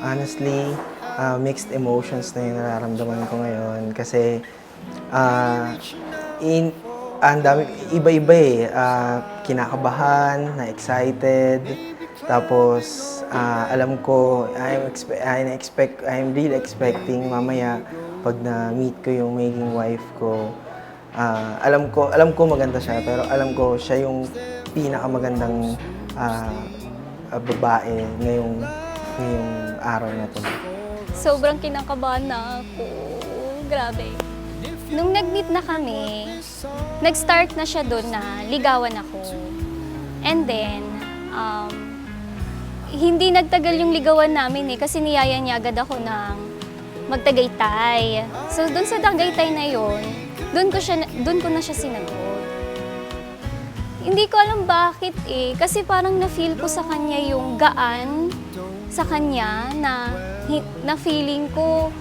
Honestly, mixed emotions na yung nararamdaman ko ngayon kasi ah, in, ang dami, iba-iba eh. Kinakabahan, na-excited, tapos alam ko, I'm really expecting mamaya pag na-meet ko yung maging wife ko. Alam ko maganda siya, pero alam ko siya yung pinakamagandang babae ngayong araw na to. Sobrang kinakabahan na ako. Grabe. Nung nag-meet na kami, nag-start na siya doon na ligawan ako. And then, hindi nagtagal yung ligawan namin eh, kasi niyaya niya agad ako ng magtagaytay. So, doon sa Tagaytay na yon, doon ko na siya sinagot. Hindi ko alam bakit eh, kasi parang na-feel ko sa kanya yung gaan sa kanya na feeling ko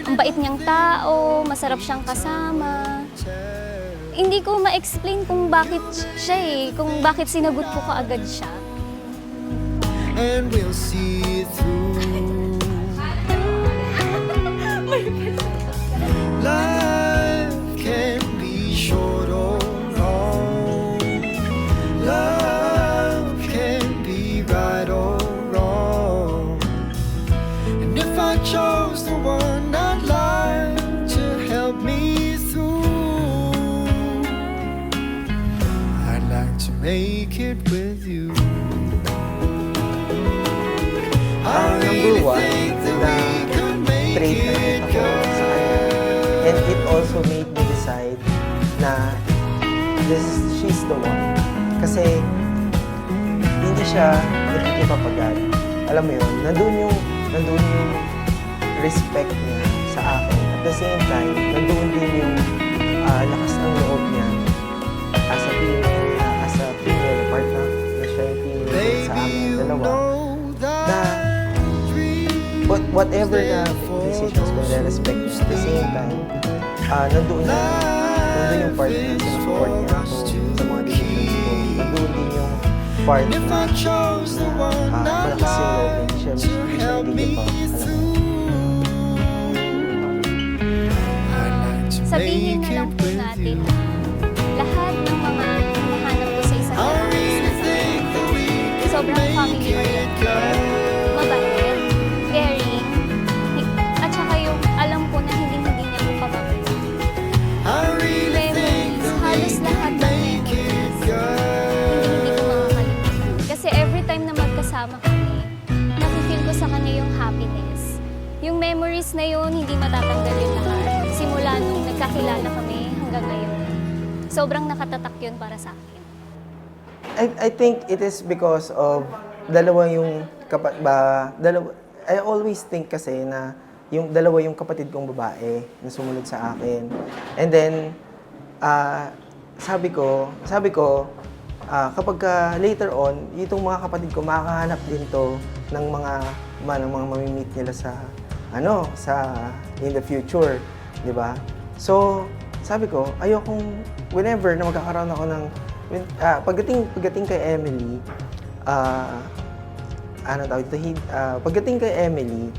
ang bait niyang tao, masarap siyang kasama. Hindi ko ma-explain kung bakit siya eh, kung bakit sinagot ko kaagad siya. And we'll see it through. Life can be short or long. Love can be right or wrong. And if I chose the one I'd like to help me through, I'd like to make it with you. Number one, na trait na nakita ko sa kanya. And it also made me decide na she's the one. Kasi hindi siya nakikipapagad. Alam mo yun, nandun yung respect niya sa akin. At the same time, nandun din yung lakas ng loob niya as a female partner na siya yung female sa amin dalawa. Na whatever na decisions ko, respect niya. At the same time, nandun yung part na sinusupport niya ako sa mga decisions ko. Nandun din yung part na malakas yung loob, hindi siya nagiging pa. Sabihin na lang po natin na lahat ng mga hinahanap ko sa isang sobrang family-oriented, mabait, caring, at saka yung alam ko na hindi niya ko pababayaan. Memories, halos lahat ng memories, hindi ko makakalimutan. Kasi every time na magkasama kami, nafe-feel ko sa kanya yung happiness. Yung memories na yun, hindi matatanggal yung lahat. Simula nung nagkakilala kami hanggang ngayon. Sobrang nakatatak yun para sa akin. I think it is because of dalawa yung I always think kasi na yung dalawa yung kapatid kong babae na sumunod sa akin. And then sabi ko kapag later on itong mga kapatid ko makakahanap din to ng mga mamimit nila sa in the future, 'di ba? So sabi ko ayokong whenever na magkakaroon ako ng pagdating kay Emily, pagdating kay Emily,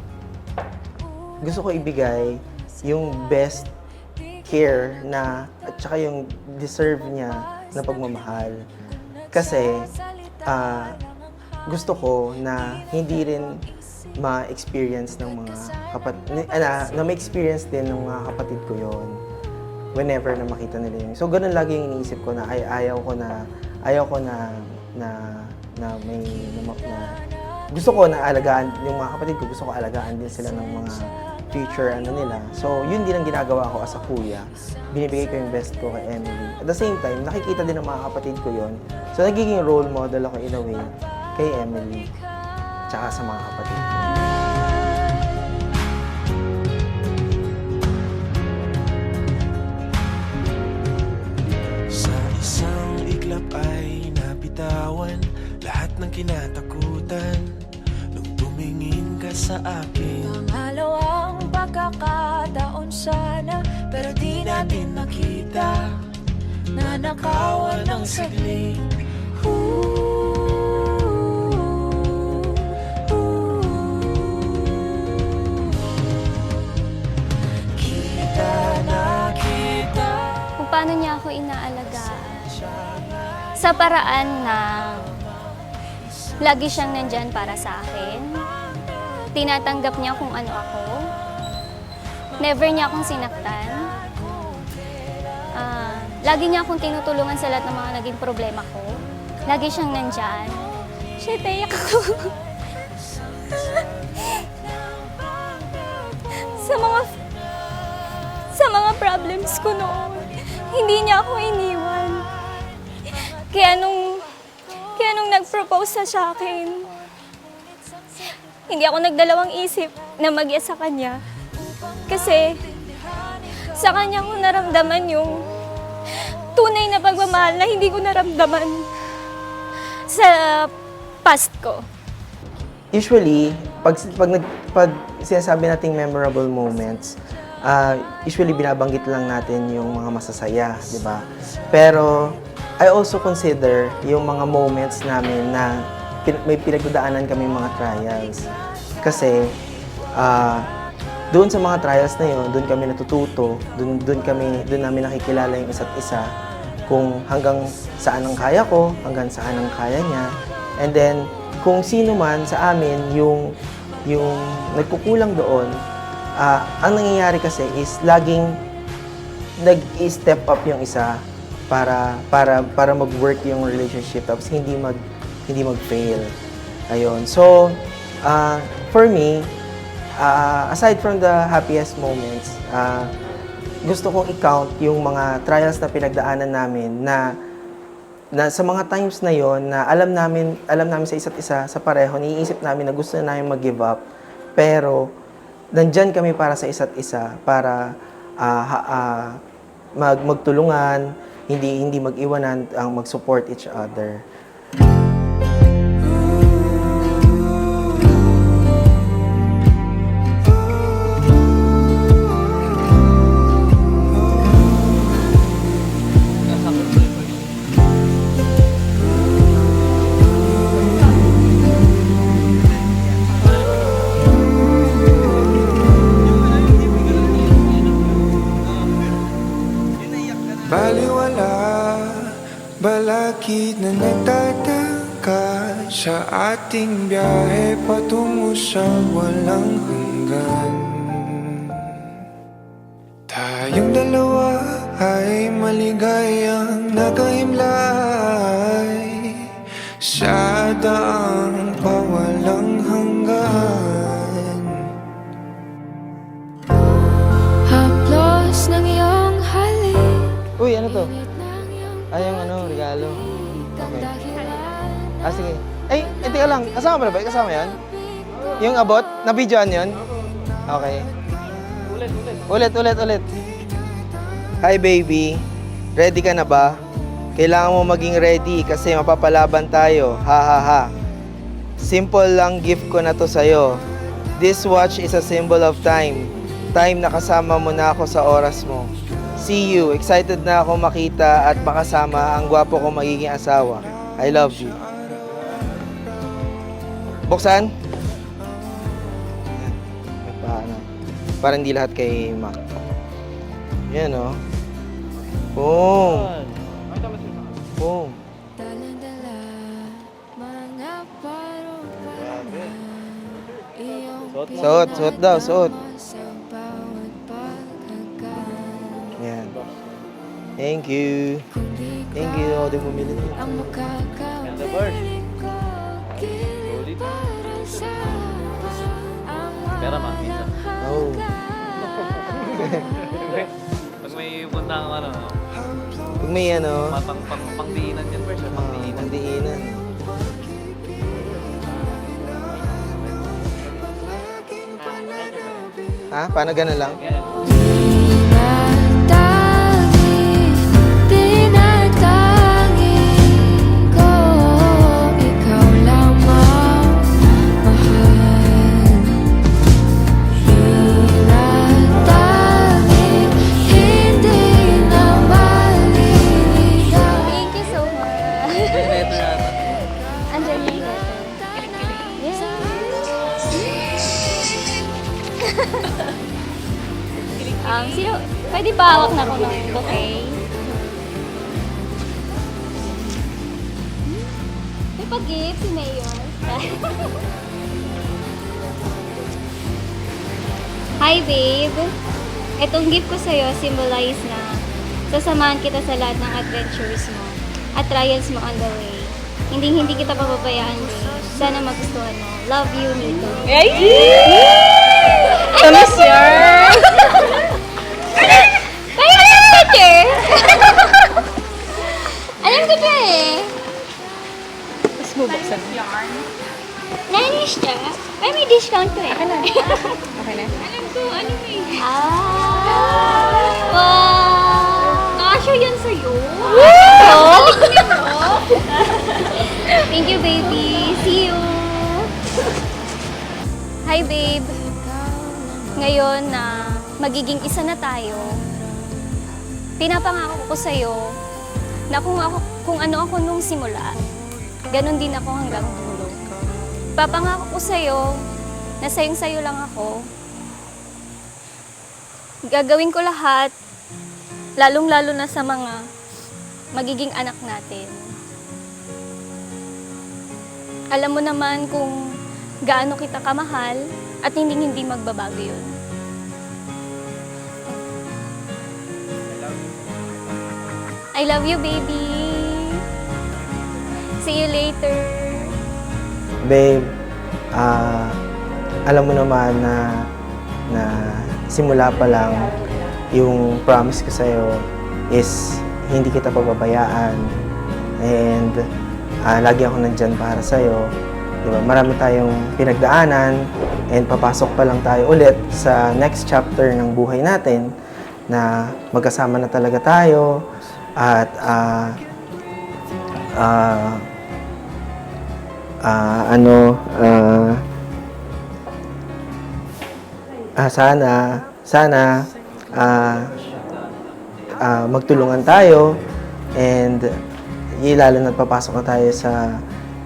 gusto ko ibigay yung best care na at saka yung deserve niya na pagmamahal. Kasi gusto ko na hindi rin ma-experience ng mga na ma-experience din ng mga kapatid ko yon whenever na makita nila yun. So, ganun lagi yung iniisip ko na ayaw ko na gusto ko na alagaan yung mga kapatid ko, gusto ko alagaan din sila ng mga future nila. So, yun din ang ginagawa ko as a kuya. Binibigay ko yung best ko kay Emily. At the same time, nakikita din ng mga kapatid ko yun. So, nagiging role model ako in a way kay Emily tsaka sa mga kapatid ko. Ay nabitawan lahat ng kinatakutan nung tumingin ka sa akin. Pangalawang pagkakataon sana, pero di natin makita. Nanakawan ng saglit. paano niya ako inaalagaan. Sa paraan na lagi siyang nandyan para sa akin. Tinatanggap niya kung ano ako. Never niya akong sinaktan. Lagi niya akong tinutulungan sa lahat ng mga naging problema ko. Lagi siyang nandyan. Shit, naiyak ako. sa mga problems ko noon, hindi niya ako iniwan. Kaya nung nag-propose na sa akin, hindi ako nagdalawang isip na mag-yes sa kanya. Kasi sa kanya ko naramdaman yung tunay na pagmamahal na hindi ko naramdaman sa past ko. Usually, pag sinasabi nating memorable moments, usually binabanggit lang natin yung mga masasaya, di ba? Pero I also consider yung mga moments namin na may pinagdadaanan kami mga trials. Kasi doon sa mga trials na yun, doon kami natututo, doon namin nakikilala yung isa't isa, kung hanggang saan ang kaya ko, hanggang saan ang kaya niya. And then, kung sino man sa amin yung nagkukulang doon, ang nangyayari kasi is laging nag-step up yung isa para mag-work yung relationship tapos hindi mag-fail. Ayun. So, for me, aside from the happiest moments, gusto kong i-count yung mga trials na pinagdaanan namin na sa mga times na yon na alam namin sa isa't isa, sa pareho, niisip namin na gusto na namin mag-give up, pero nandyan kami para sa isa't isa, para magtulungan, hindi mag-iwanan, mag-support each other. Baliwala, balakid na nagtataka sa ating biyahe patungo sa walang hanggan. Tayong dalawa ay maligayang nagahimlay sa daang pawalang hanggan. Haplos ng iyong halik. Uy, ano to? Ay, yung regalo. Okay. Sige. Ay, teka lang. Kasama ba? Kasama yan? Yung abot? Na-videoan yun? Okay. Ulit. Hi, baby. Ready ka na ba? Kailangan mo maging ready kasi mapapalaban tayo. Ha, ha, ha. Simple lang gift ko na to sa'yo. This watch is a symbol of time. Time na kasama mo na ako sa oras mo. See you. Excited na ako makita at makasama ang gwapo kong magiging asawa. I love you. Buksan? Paano? Para hindi lahat kay Mac. Yan, oh. Boom. Boom. Dala-dala, mga parupa. Suot daw, suot. Yan. Thank you. Thank you. Ako din bumili nito. Ang makakapiling ko, kilit para sa Pera, mami. Oh. Pag may punta kang Pag may pangdiinan yan, first, pangdiinan. Pandiinan. Ha? Paano ganun lang? Tinatangi ko, ikaw lamang mahal. Tinatangi, hindi na maliligaw. Thank you so much. Andyan yung letter. Yes. Pwede ba hawak na ko ng bouquet? May pag-gift si Mayor. Hi, babe. Itong gift ko sa'yo symbolize na sasamahan kita sa lahat ng adventures mo at trials mo on the way. Hindi kita pababayaan, babe. Sana magustuhan mo. Love you, Nico. Ay! Tamis yan! Kaya alam ko siya eh. Alam ko siya eh. Tapos bubuksan. Nanish siya. Ay, may discount ko eh. Okay na. Okay na. Alam ko, ano eh. Wow! Kasya yan sa'yo. Wow! Thank you, baby. See you. Hi, babe. Ngayon na magiging isa na tayo, pinapangako ko sa'yo na kung ano ako nung simula, ganun din ako hanggang dulo. Papangako ko sa'yo na sayong-sayo lang ako. Gagawin ko lahat, lalong-lalo na sa mga magiging anak natin. Alam mo naman kung gaano kita kamahal at hindi magbabago yun. I love you, baby. See you later. Babe, alam mo naman na simula pa lang yung promise ko sa'yo is hindi kita pababayaan and lagi ako nandyan para sa'yo. Diba? Marami tayong pinagdaanan and papasok pa lang tayo ulit sa next chapter ng buhay natin na magkasama na talaga tayo at sana magtulungan tayo and lalo na papasok na tayo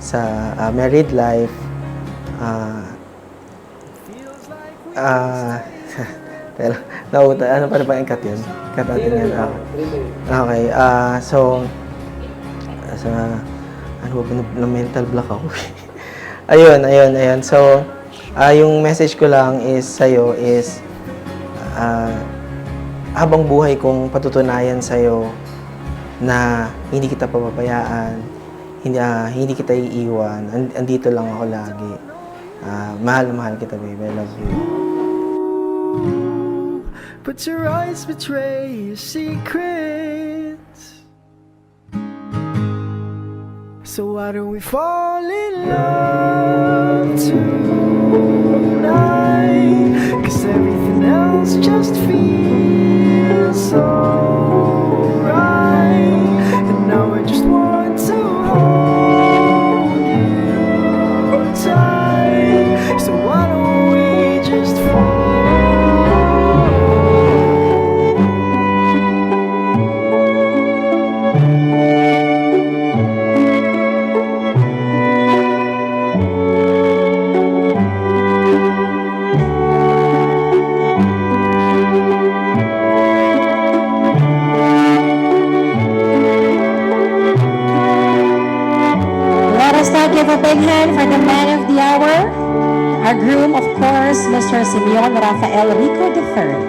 sa married life. Ano pa rin cut yun? Cut natin yan. Okay. Ano ba na mental block ako? ayun. So, yung message ko lang is sa'yo is habang buhay kong patutunayan sa'yo na hindi kita pababayaan, hindi kita iiwan, andito lang ako lagi. Mahal kita, baby. I love you. But your eyes betray your secrets. So why don't we fall in love tonight? 'Cause everything else just feels so right. And now I just want to hold you tight. So why don't we just fall? Let us now give a big hand for the man of the hour, our groom, of course, Mr. Simeon Rafael Rico III.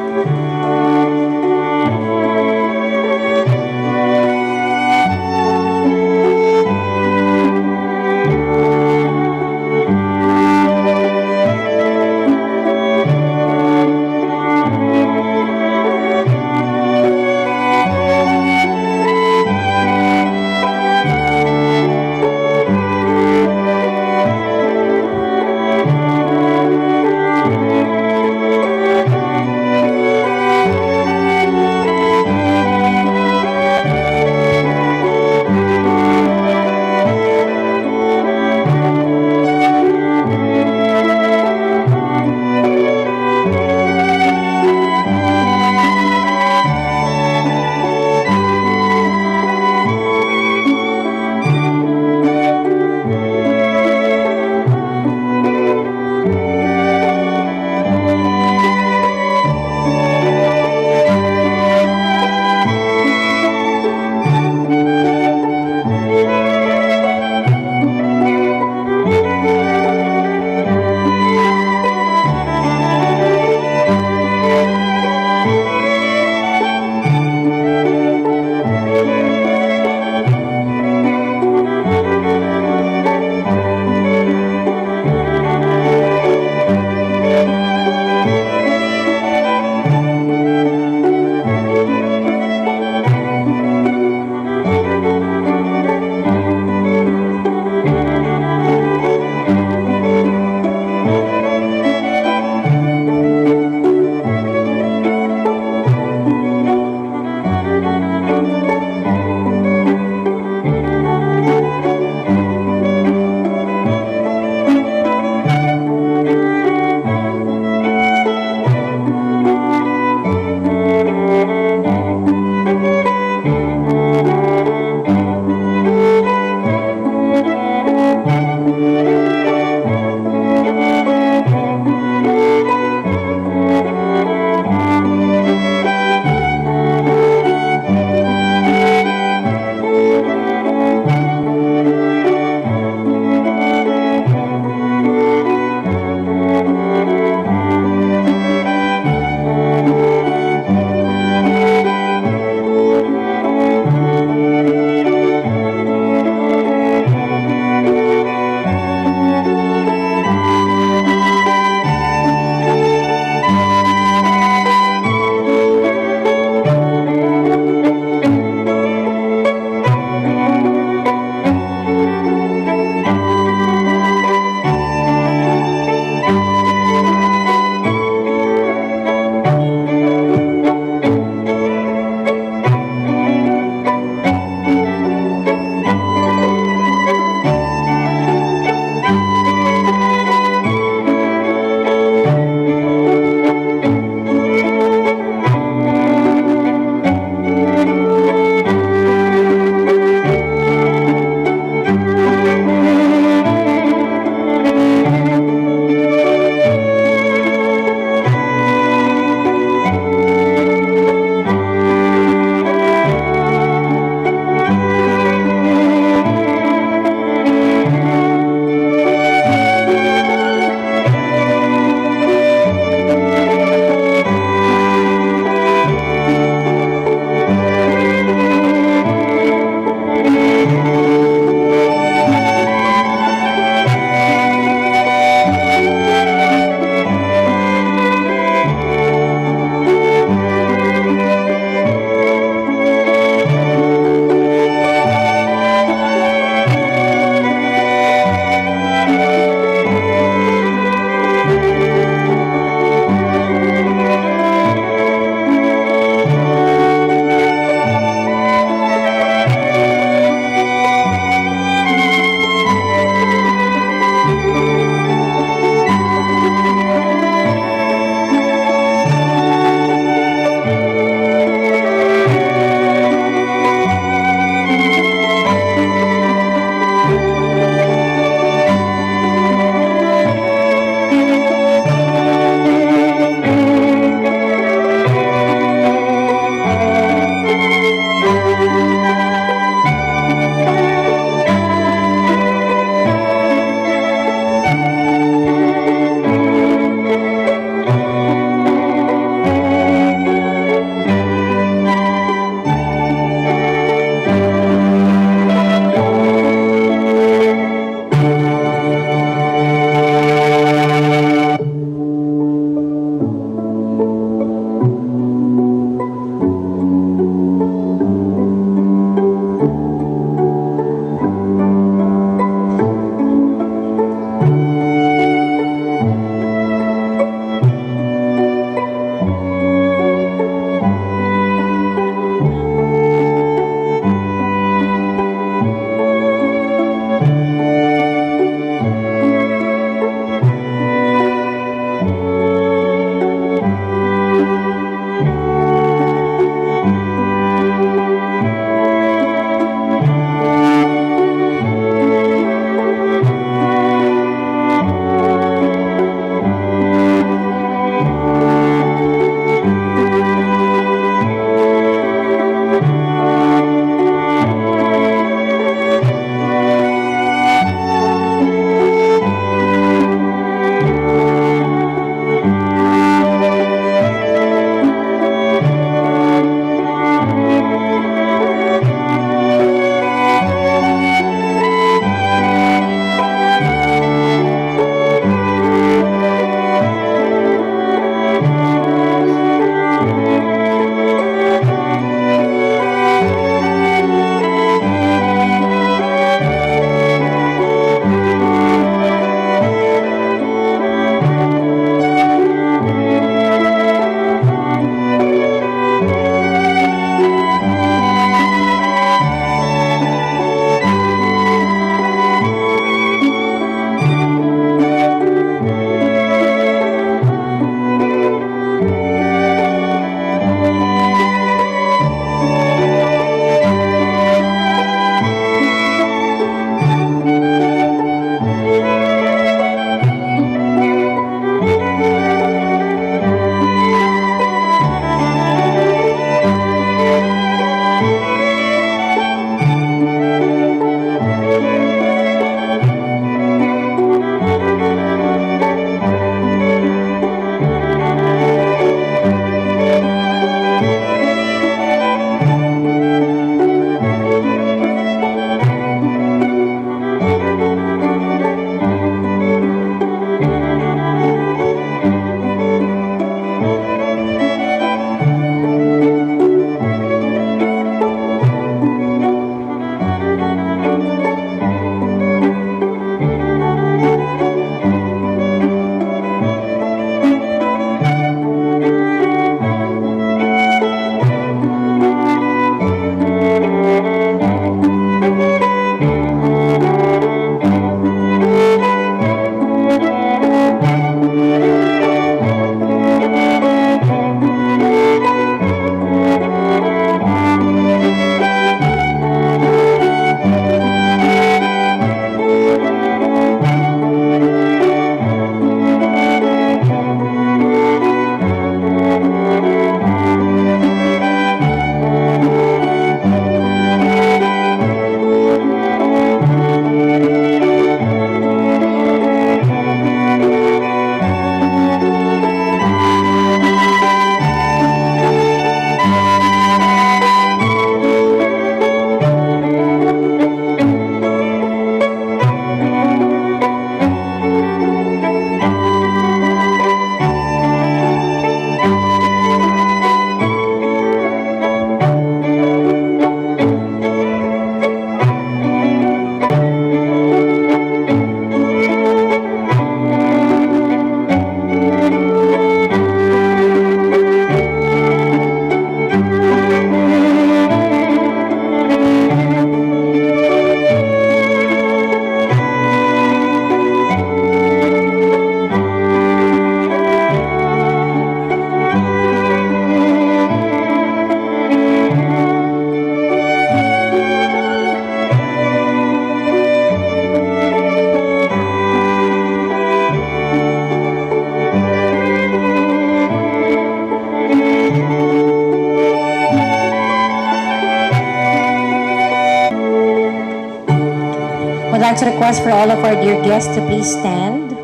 like to request for all of our dear guests to please stand.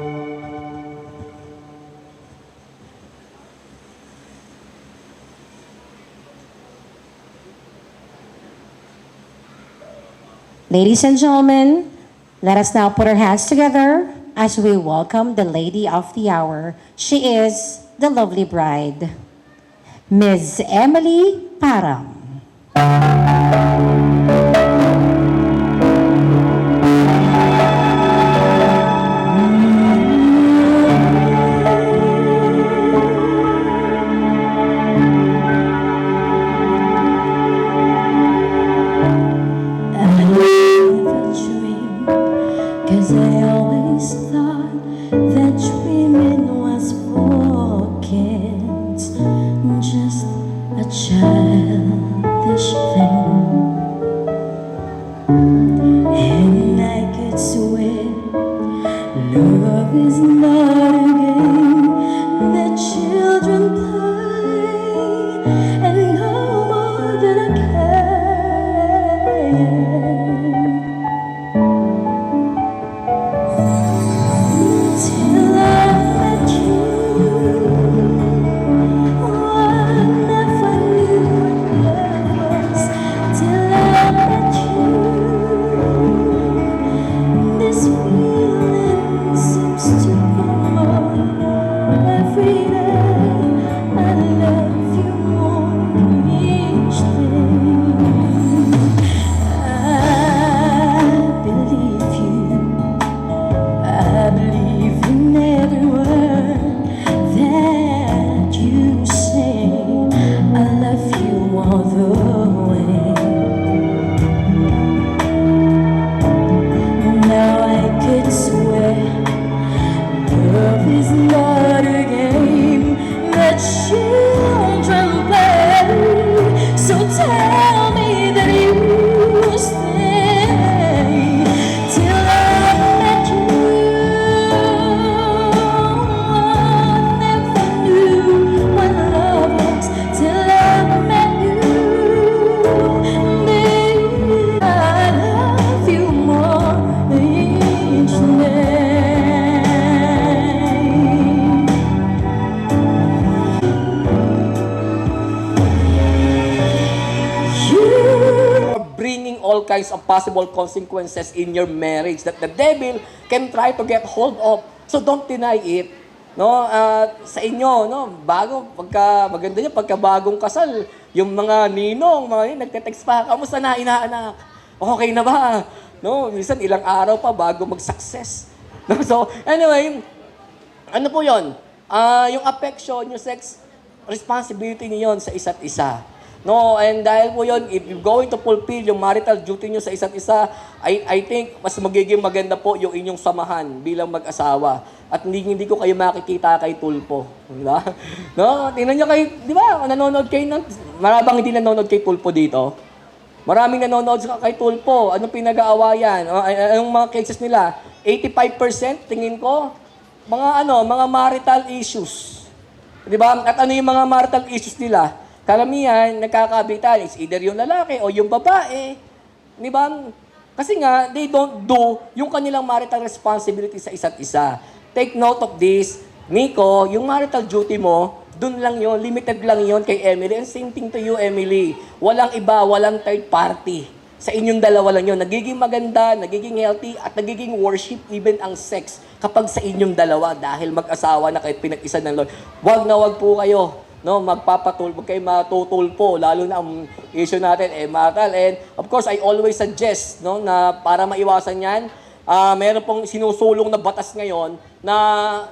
Ladies and gentlemen, let us now put our hands together as we welcome the lady of the hour. She is the lovely bride, Ms. Emily Parang. I never dreamed, 'cause I always thought that dreaming was for kids, just a childish thing. And I could swear love is not a game that children play, and no more than I can. Till I met you, I never knew what love was. Till I met you, this feeling seems to come on every day. I love you more each day. I believe you. I believe in every word that you say. I love you all the way. Now I could swear love is not a game that children play. So tell me that you stay till I met you. I never knew what love was till I met you, baby. I love you more each day. You bringing all kinds of possible consequences in your marriage that the devil can try to get hold of. So don't deny it. No, sa inyo, no, bago pagka maganda niya pagka bagong kasal, yung mga ninong, mga yun, nagte-text pa, kamusta na inaanak? Okay na ba? No, minsan ilang araw pa bago mag-success. No, so anyway, ano po 'yon? Yung affection, yung sex responsibility niyo 'yon sa isa't isa. No, and dahil po yun, if you're going to fulfill yung marital duty nyo sa isa't isa, I think mas magiging maganda po yung inyong samahan bilang mag-asawa. At hindi ko kayo makikita kay Tulpo. Diba? No, tingnan nyo kayo, di ba, nanonood kayo ng, marabang hindi nanonood kay Tulpo dito. Maraming nanonood kay Tulpo. Anong pinag-aawayan? Anong mga cases nila? 85% tingin ko, mga marital issues. Di ba? At ano yung mga marital issues nila? Karamihan, nagkakabitan, is either yung lalaki o yung babae. Di ba? Kasi nga, they don't do yung kanilang marital responsibility sa isa't isa. Take note of this. Nico, yung marital duty mo, dun lang yon, limited lang yon kay Emily. And same thing to you, Emily. Walang iba, walang third party. Sa inyong dalawa lang yun. Nagiging maganda, nagiging healthy, at nagiging worship even ang sex kapag sa inyong dalawa dahil mag-asawa na kahit pinag-isa ng Lord. Wag na wag po kayo. No, wag kayo matutulpo, lalo na ang issue natin marital. And of course, I always suggest, no, na para maiwasan 'yan, meron pong sinusulong na batas ngayon na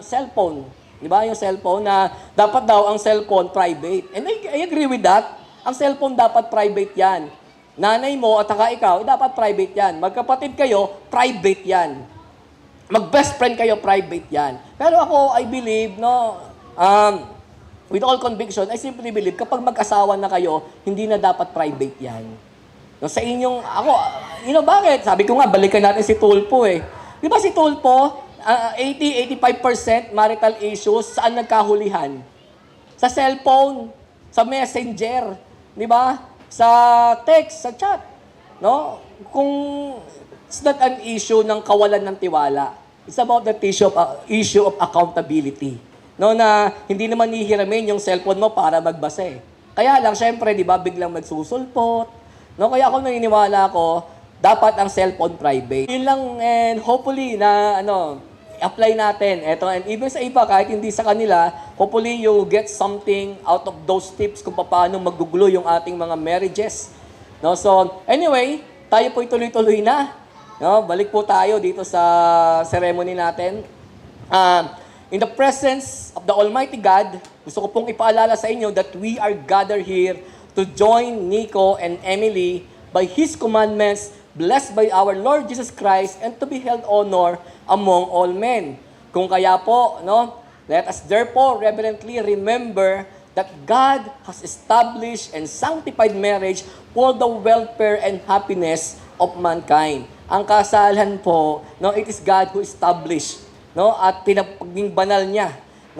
cellphone. 'Di ba? Yung cellphone na dapat daw ang cellphone private. And I agree with that. Ang cellphone dapat private 'yan. Nanay mo at saka ikaw, dapat private 'yan. Magkapatid kayo, private 'yan. Mag-best friend kayo, private 'yan. Pero ako, I believe, no, with all conviction, I simply believe, kapag mag-asawa na kayo, hindi na dapat private yan. No, sa inyong, bakit? Sabi ko nga, balikan natin si Tulpo eh. Di ba si Tulpo, 80-85% marital issues, saan nagkahulihan? Sa cellphone, sa messenger, di ba? Sa text, sa chat. No? Kung it's not an issue ng kawalan ng tiwala. It's about the issue of accountability. No, na hindi naman hihiramin yung cellphone mo para magbasa eh. Kaya lang, syempre, di ba, biglang magsusulpot. No, kaya ako naniniwala ko, dapat ang cellphone private. Yun lang, and hopefully na, apply natin. Ito, and even sa iba, kahit hindi sa kanila, hopefully you get something out of those tips kung paano magugulo yung ating mga marriages. No, so, anyway, tayo po ituloy-tuloy na. No, balik po tayo dito sa ceremony natin. In the presence of the Almighty God, gusto ko pong ipaalala sa inyo that we are gathered here to join Nico and Emily by His commandments, blessed by our Lord Jesus Christ, and to be held honor among all men. Kung kaya po, let us therefore reverently remember that God has established and sanctified marriage for the welfare and happiness of mankind. Ang kasalan po, it is God who established, at pinapaging banal niya,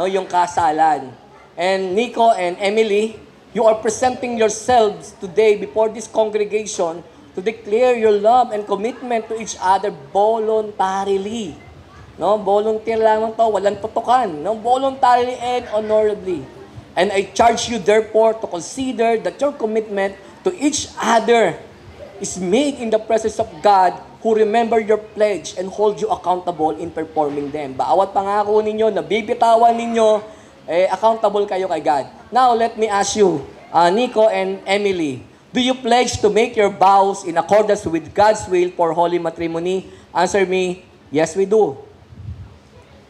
yung kasalan. And Nico and Emily, you are presenting yourselves today before this congregation to declare your love and commitment to each other voluntarily. Volunteer lang to, walang tutukan. Voluntarily and honorably. And I charge you therefore to consider that your commitment to each other is made in the presence of God who remember your pledge and hold you accountable in performing them. Bawat pangako ninyo, nabibitawan ninyo, accountable kayo kay God. Now, let me ask you, Nico and Emily, do you pledge to make your vows in accordance with God's will for holy matrimony? Answer me, yes we do.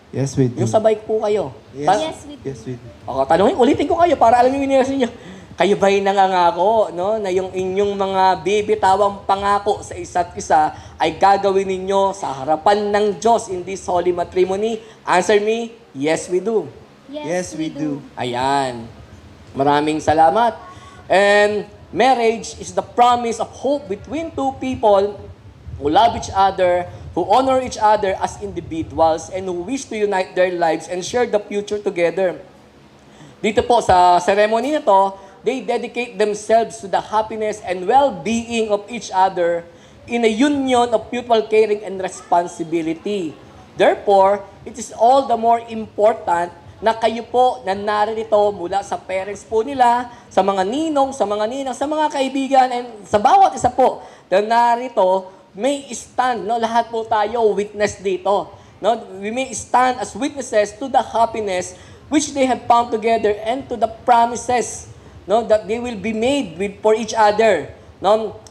Yes, we do. Yung sabay po kayo. Yes, we do. Yes, we do. Tanungin, ulitin ko kayo para alam yung inilas niyo. Kayo ba'y nangangako, na yung inyong mga bibitawang pangako sa isa't isa ay gagawin ninyo sa harapan ng Diyos in this holy matrimony? Answer me, yes we do. Yes, we do. Ayan. Maraming salamat. And marriage is the promise of hope between two people who love each other, who honor each other as individuals, and who wish to unite their lives and share the future together. Dito po sa ceremony na to, they dedicate themselves to the happiness and well-being of each other in a union of mutual caring and responsibility. Therefore, it is all the more important na kayo po na narito mula sa parents po nila, sa mga ninong, sa mga ninang, sa mga kaibigan, and sa bawat isa po na narito, may stand, lahat po tayo witness dito. We may stand as witnesses to the happiness which they have found together and to the promises that they will be made for each other.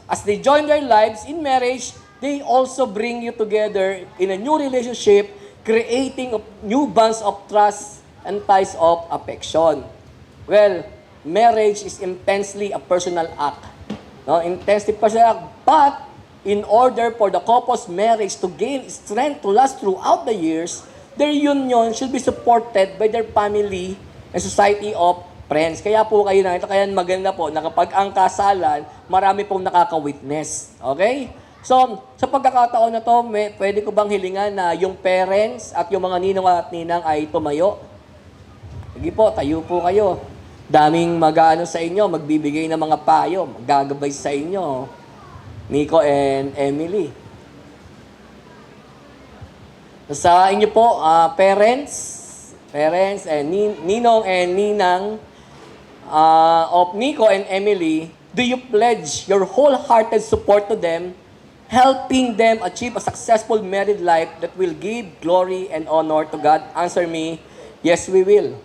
As they join their lives in marriage, they also bring you together in a new relationship, creating new bonds of trust and ties of affection. Well, marriage is intensely a personal act. Intensely personal act, but in order for the couple's marriage to gain strength to last throughout the years, their union should be supported by their family and society of friends. Kaya po kayo na ito, kaya maganda po na kapag ang kasalan, marami pong nakaka-witness. Okay? So, sa pagkakataon na to, pwede ko bang hilingan na yung parents at yung mga ninong at ninang ay tumayo? Sige po, tayo po kayo. Daming mag-ano sa inyo, magbibigay ng mga payo, magagabay sa inyo. Nico and Emily. Sa inyo po, parents and ninong and ninang of Nico and Emily, do you pledge your wholehearted support to them, helping them achieve a successful married life that will give glory and honor to God? Answer me, yes we will.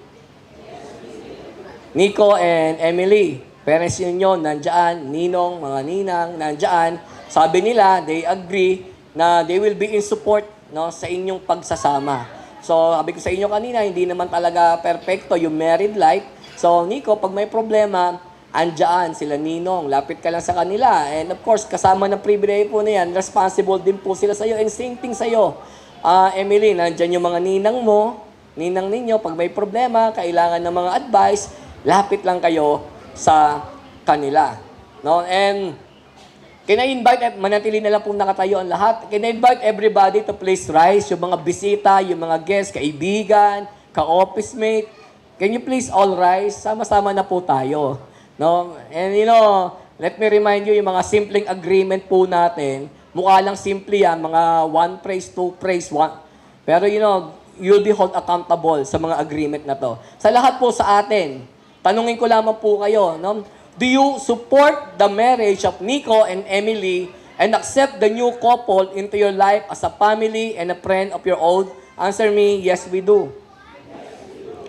Nico and Emily, parents ninyo nandyan, ninong, mga ninang nandyan, sabi nila, they agree na they will be in support sa inyong pagsasama. So, sabi ko sa inyo kanina, hindi naman talaga perfecto yung married life. So, Nico, pag may problema, andyan sila ninong, lapit ka lang sa kanila. And of course, kasama ng privilege po na yan, responsible din po sila sa'yo. And same thing sa'yo. Emily, nandyan yung mga ninang mo, ninang ninyo, pag may problema, kailangan ng mga advice, lapit lang kayo sa kanila. And can I invite, manatili na lang pong nakatayo ang lahat, can I invite everybody to please rise, yung mga bisita, yung mga guests, kaibigan, ka-office mate, can you please all rise? Sama-sama na po tayo. And let me remind you, yung mga simpleng agreement po natin, mukha lang simple yan, mga 1 praise, 2 praise, 1. Pero you'll be held accountable sa mga agreement na to. Sa lahat po sa atin, tanungin ko lamang po kayo, no? Do you support the marriage of Nico and Emily and accept the new couple into your life as a family and a friend of your own? Answer me, yes, we do.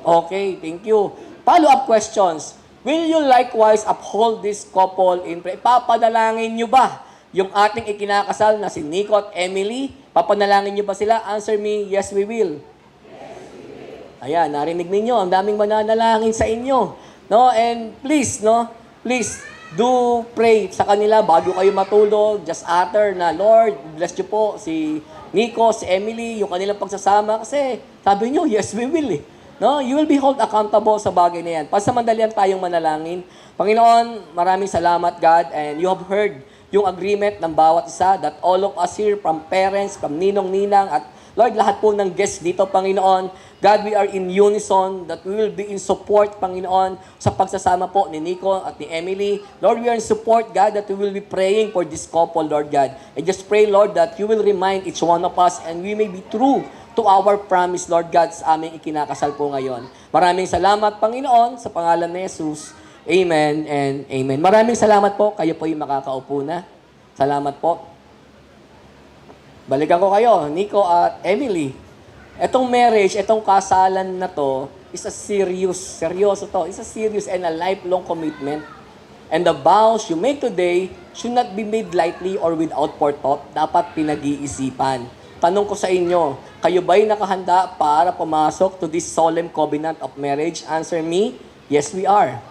Okay, thank you. Follow-up questions. Will you likewise uphold this couple in prayer? Papadalangin nyo ba yung ating ikinakasal na si Nico at Emily? Papanalangin nyo ba sila? Answer me, yes, we will. Ayan, narinig ninyo. Ang daming mananalangin sa inyo. No? And please, do pray sa kanila bago kayo matulog. Just utter na, Lord, bless nyo po si Nico, si Emily, yung kanilang pagsasama. Kasi sabi nyo, yes, we will eh. No? You will be held accountable sa bagay na yan. Pansamandalian tayong manalangin. Panginoon, maraming salamat, God, and you have heard yung agreement ng bawat isa that all of us here, from parents, from ninong-ninang, at Lord, lahat po ng guests dito, Panginoon, God, we are in unison that we will be in support, Panginoon, sa pagsasama po ni Nico at ni Emily. Lord, we are in support, God, that we will be praying for this couple, Lord God. And just pray, Lord, that you will remind each one of us and we may be true to our promise, Lord God, sa aming ikinakasal po ngayon. Maraming salamat, Panginoon, sa pangalan ni Jesus. Amen and amen. Maraming salamat po. Kayo po yung makakaupo na. Salamat po. Balikan ko kayo, Nico at Emily. Etong marriage, etong kasalan na to, is a seryoso to. It's a serious and a lifelong commitment. And the vows you make today should not be made lightly or without forethought. Dapat pinag-iisipan. Tanong ko sa inyo, kayo ba'y nakahanda para pumasok to this solemn covenant of marriage? Answer me, yes we are.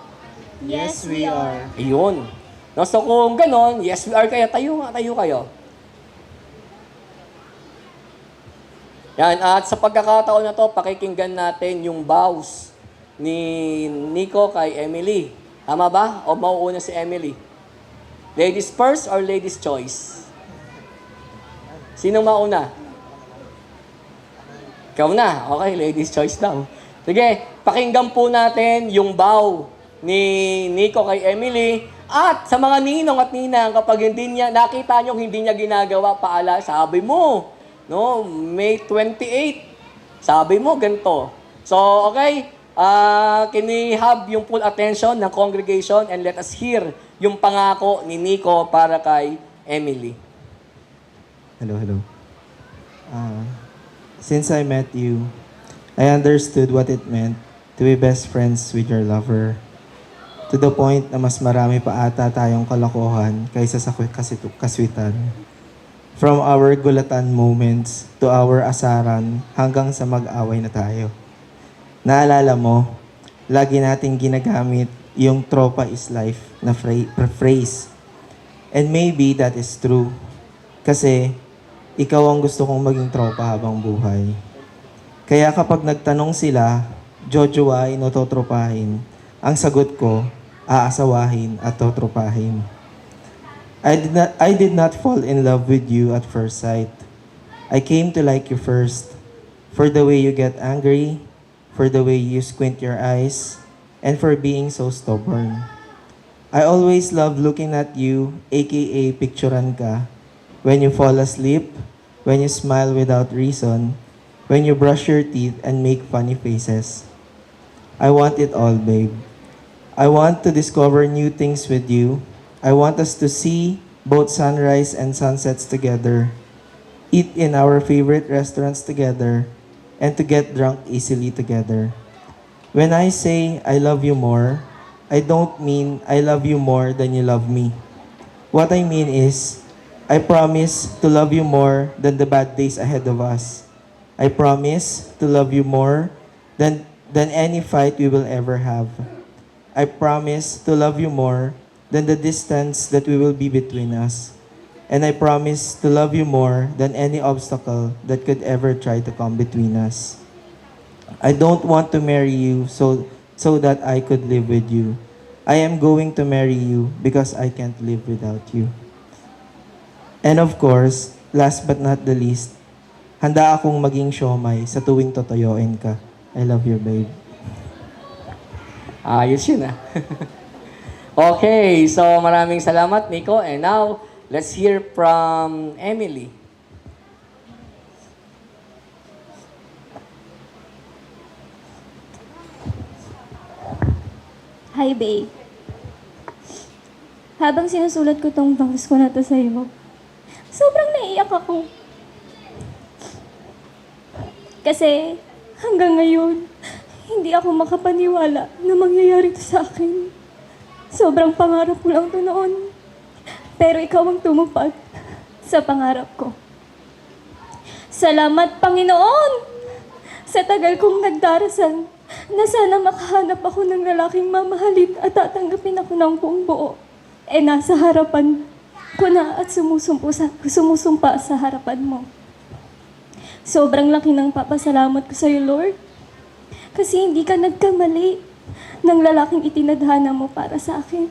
Yes, we are. Ayun. No, so kung ganon, yes we are, kaya tayo kayo. Yan, at sa pagkakataon na to, pakikinggan natin yung vows ni Nico kay Emily. Tama ba? O mauuna si Emily? Ladies first or ladies choice? Sinong mauna? Ikaw na. Okay, ladies choice daw. Sige, pakinggan po natin yung vow ni Nico kay Emily. At sa mga ninong at ninang, kapag hindi niya, nakita nyo hindi niya ginagawa, sabi mo, no, May 28. Sabi mo, ganito. So, okay, can we have yung full attention ng congregation and let us hear yung pangako ni Nico para kay Emily. Hello. Since I met you, I understood what it meant to be best friends with your lover. To the point na mas marami pa ata tayong kalokohan kaysa sa kaswitan. From our gulatan moments to our asaran hanggang sa mag-away na tayo. Naalala mo, lagi nating ginagamit yung tropa is life na phrase. And maybe that is true. Kasi ikaw ang gusto kong maging tropa habang buhay. Kaya kapag nagtanong sila, jojowain o totropahin, ang sagot ko, aasawahin at totropahin. I did not fall in love with you at first sight. I came to like you first for the way you get angry, for the way you squint your eyes, and for being so stubborn. I always love looking at you, aka picturean ka, when you fall asleep, when you smile without reason, when you brush your teeth and make funny faces. I want it all, babe. I want to discover new things with you. I want us to see both sunrise and sunsets together, eat in our favorite restaurants together, and to get drunk easily together. When I say I love you more, I don't mean I love you more than you love me. What I mean is, I promise to love you more than the bad days ahead of us. I promise to love you more than any fight we will ever have. I promise to love you more than the distance that we will be between us. And I promise to love you more than any obstacle that could ever try to come between us. I don't want to marry you so that I could live with you. I am going to marry you because I can't live without you. And of course, last but not the least, handa akong maging siomay sa tuwing totoyoin ka. I love you, babe. Ayos yun ah. Okay, so maraming salamat, Nico. And now, Let's hear from Emily. Hi, babe. Habang sinusulat ko tong vows ko na to sa'yo, sobrang naiiyak ako. Kasi hanggang ngayon, hindi ako makapaniwala na mangyayari to sa akin. Sobrang pangarap ko lang to noon. Pero ikaw ang tumupad sa pangarap ko. Salamat, Panginoon! Sa tagal kong nagdarasal, na sana makahanap ako ng lalaking mamahalin at tatanggapin ako ng buong buo. Nasa harapan ko na at sumusumpa sa harapan mo. Sobrang laki ng papasalamat ko sa'yo, Lord. Kasi hindi ka nagkamali ng lalaking itinadhana mo para sa akin.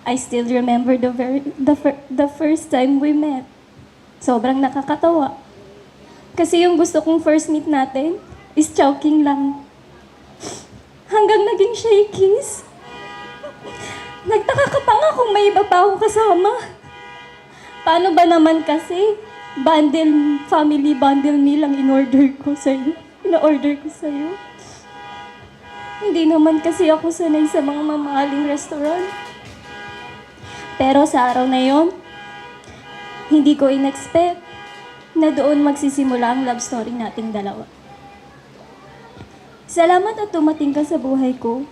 I still remember the first time we met. Sobrang nakakatawa. Kasi yung gusto kong first meet natin is choking lang. Hanggang naging siya yung kiss. Nagtaka ka pa nga kung may iba pa akong kasama. Paano ba naman kasi? Family bundle meal ang in-order ko sa'yo. In-order ko sa'yo. Hindi naman kasi ako sanay sa mga mamahaling restaurant. Pero sa araw na yon, hindi ko in-expect na doon magsisimula ang love story nating dalawa. Salamat at tumating ka sa buhay ko.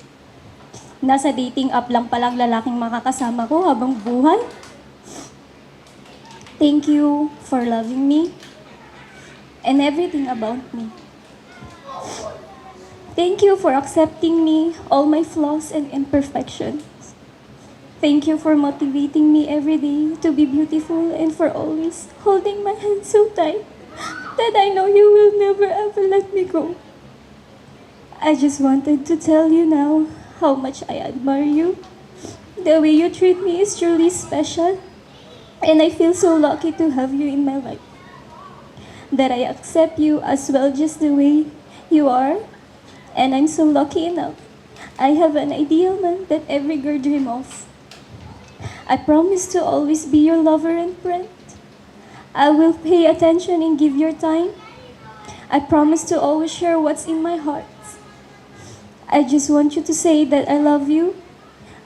Nasa dating app lang palang lalaking makakasama ko habang buhay. Thank you for loving me and everything about me. Thank you for accepting me, all my flaws and imperfections. Thank you for motivating me every day to be beautiful and for always holding my hand so tight that I know you will never ever let me go. I just wanted to tell you now how much I admire you. The way you treat me is truly special, and I feel so lucky to have you in my life. That I accept you as well just the way you are, and I'm so lucky enough. I have an ideal man that every girl dream of. I promise to always be your lover and friend. I will pay attention and give your time. I promise to always share what's in my heart. I just want you to say that I love you,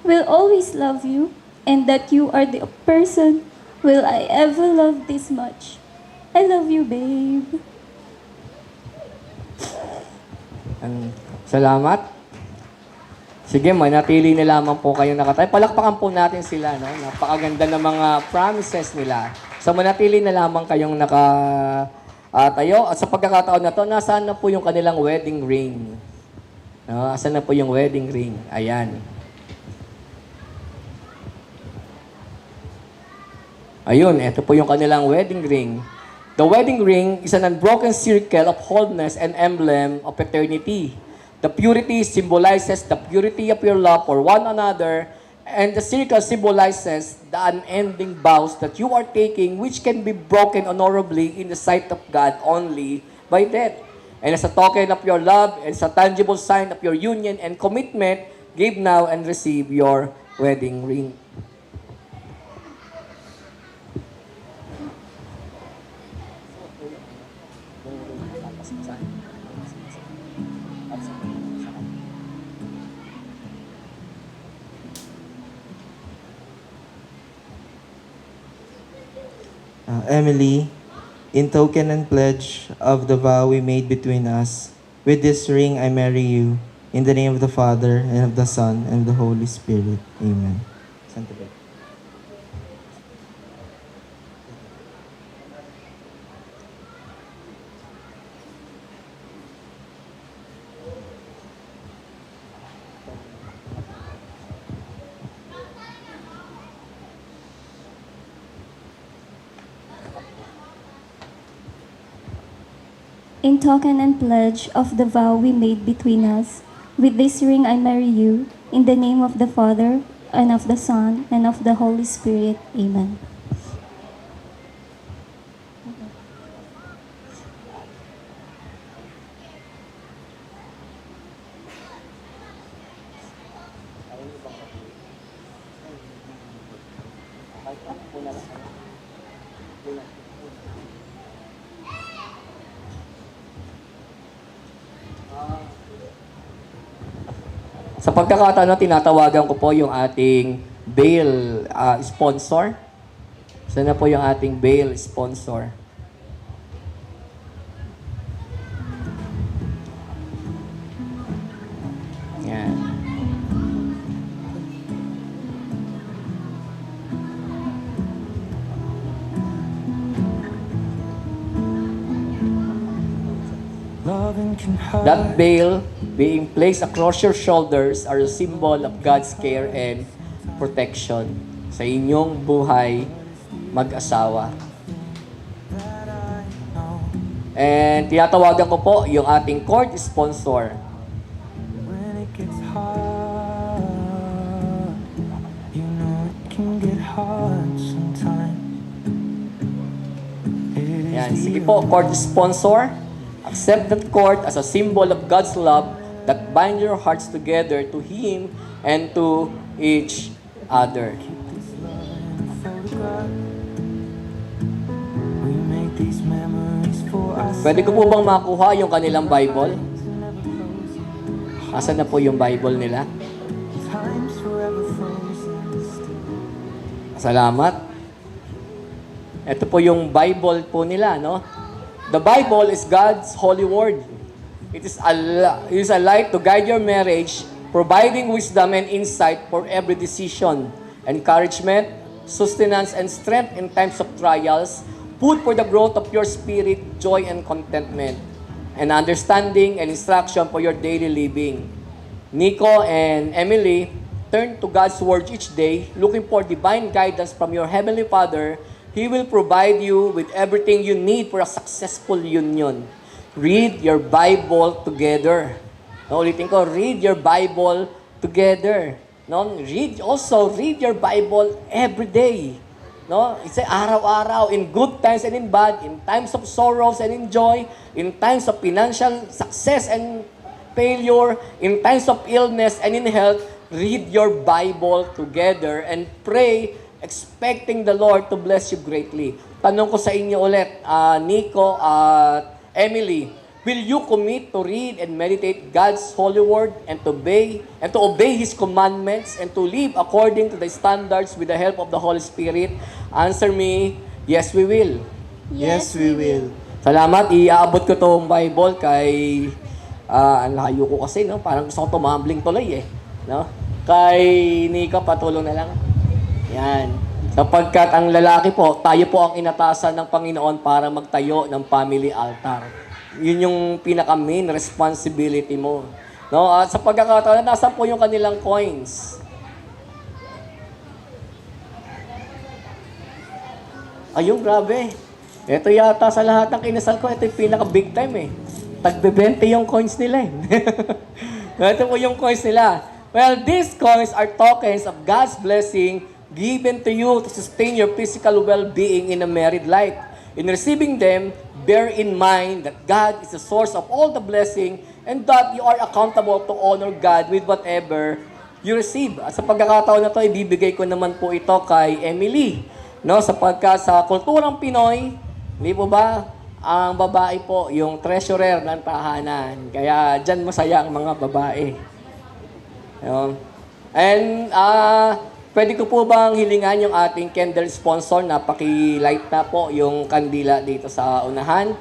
will always love you, and that you are the person will I ever love this much. I love you, babe. Salamat. Sige, manatili na lamang po kayong nakatayo. Palakpakan po natin sila, no? Napakaganda ng mga promises nila. So, manatili na lamang kayong nakatayo. At sa pagkakataon na to, nasaan na po yung kanilang wedding ring? No, asan na po yung wedding ring? Ayan. Ayun, ito po yung kanilang wedding ring. The wedding ring is an unbroken circle of wholeness and emblem of eternity. The purity symbolizes the purity of your love for one another, and the circle symbolizes the unending vows that you are taking, which can be broken honorably in the sight of God only by death. And as a token of your love, and as a tangible sign of your union and commitment, give now and receive your wedding ring. Emily, in token and pledge of the vow we made between us, with this ring I marry you, in the name of the Father, and of the Son, and of the Holy Spirit. Amen. Santa Beth. In token and pledge of the vow we made between us, with this ring I marry you, in the name of the Father, and of the Son, and of the Holy Spirit. Amen. Sa pagkakataon na tinatawagan ko po yung ating bail sponsor. Sana po yung ating bail sponsor. Yan. Loving can hurt. That veil being placed across your shoulders are a symbol of God's care and protection sa inyong buhay mag-asawa. And tinatawagan ko po yung ating court sponsor. When it gets hard, you know it can get hard sometimes. It is Yan, the sige po, court sponsor. Accept that court as a symbol of God's love that bind your hearts together to Him and to each other. photograph. We make these memories for us. Pwede ko po bang makuha yung kanilang Bible? Asan na po yung Bible nila? Time's forever frozen still. Salamat. Ito po yung Bible po nila, no? The Bible is God's holy word. It is a light to guide your marriage, providing wisdom and insight for every decision, encouragement, sustenance, and strength in times of trials, food for the growth of your spirit, joy and contentment, and understanding and instruction for your daily living. Nico and Emily turn to God's word each day, looking for divine guidance from your Heavenly Father. He will provide you with everything you need for a successful union. Read your Bible together. No, ulitin ko, read your Bible together. No, read your Bible every day. No, it's araw-araw, in good times and in bad, in times of sorrows and in joy, in times of financial success and failure, in times of illness and in health. Read your Bible together and pray, expecting the Lord to bless you greatly. Tanong ko sa inyo ulit, Nico at Emily, will you commit to read and meditate God's holy word and to obey His commandments and to live according to the standards with the help of the Holy Spirit? Answer me, yes we will. Yes, we will. Salamat, iaabot ko tong Bible kay ang layo ko kasi, no? Parang gusto ko tumambling tuloy no? Kay Nico, patulong na lang. Yan. Sapagkat ang lalaki po, tayo po ang inatasan ng Panginoon para magtayo ng family altar. Yun yung pinaka-main responsibility mo. No? At sa pagkakataon, nasan po yung kanilang coins? Ayun, grabe. Ito yata sa lahat ng kinasal ko, ito yung pinaka-big time Tagbe-20 yung coins nila Ito po yung coins nila. Well, these coins are tokens of God's blessing given to you to sustain your physical well-being in a married life. In receiving them, bear in mind that God is the source of all the blessing and that you are accountable to honor God with whatever you receive. At sa pagkakataon na ito, ibibigay ko naman po ito kay Emily. No, sapagkat sa kulturang Pinoy, hindi po ba, ang babae po, yung treasurer ng tahanan. Kaya dyan masaya ang mga babae. No? And, pwede ko po bang hilingan yung ating candle sponsor na paki-light na po yung kandila dito sa unahan.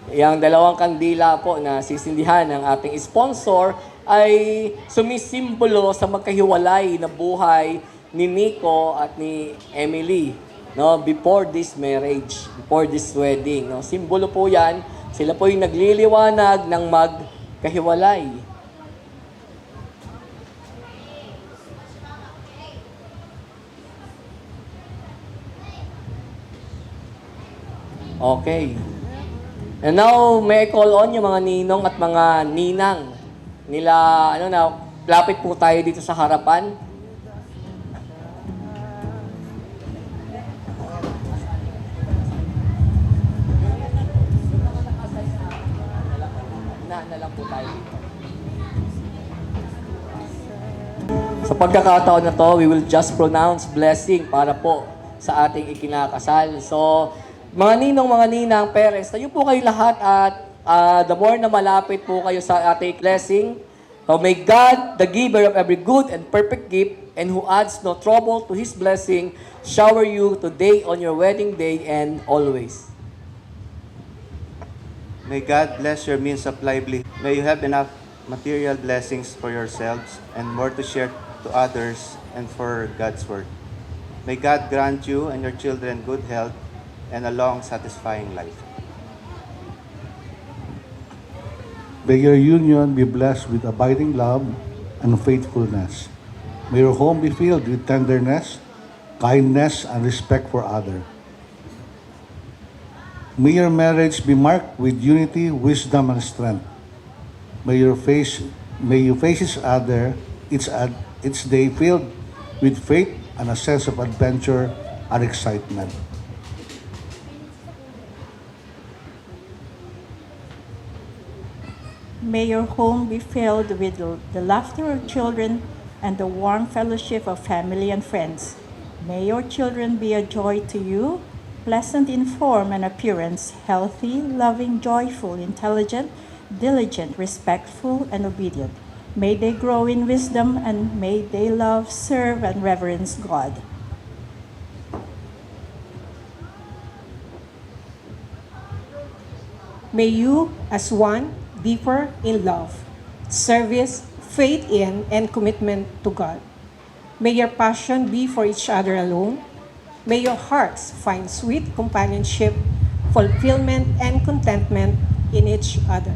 Yung dalawang kandila po na sisindihan ng ating sponsor ay sumisimbolo sa magkahiwalay na buhay ni Nico at ni Emily, no, before this marriage, before this wedding. No? Simbolo po yan. Sila po yung nagliliwanag ng magkahiwalay. Okay. And now, may I call on yung mga ninong at mga ninang nila, lapit po tayo dito sa harapan. Na lang po tayo dito. Sa pagkakataon na to, we will just pronounce blessing para po sa ating ikinakasal. So, mga ninong, mga ninang, parents, tayo po kayo lahat at the more na malapit po kayo sa ating blessing, may God, the giver of every good and perfect gift, and who adds no trouble to His blessing, shower you today on your wedding day and always. May God bless your means of livelihood. May you have enough material blessings for yourselves and more to share to others and for God's work. May God grant you and your children good health and a long, satisfying life. May your union be blessed with abiding love and faithfulness. May your home be filled with tenderness, kindness, and respect for others. May your marriage be marked with unity, wisdom, and strength. May you face each other each day filled with faith and a sense of adventure and excitement. May your home be filled with the laughter of children and the warm fellowship of family and friends. May your children be a joy to you, pleasant in form and appearance, healthy, loving, joyful, intelligent, diligent, respectful, and obedient. May they grow in wisdom and may they love, serve, and reverence God. May you, as one, deeper in love, service, faith in, and commitment to God. May your passion be for each other alone. May your hearts find sweet companionship, fulfillment, and contentment in each other.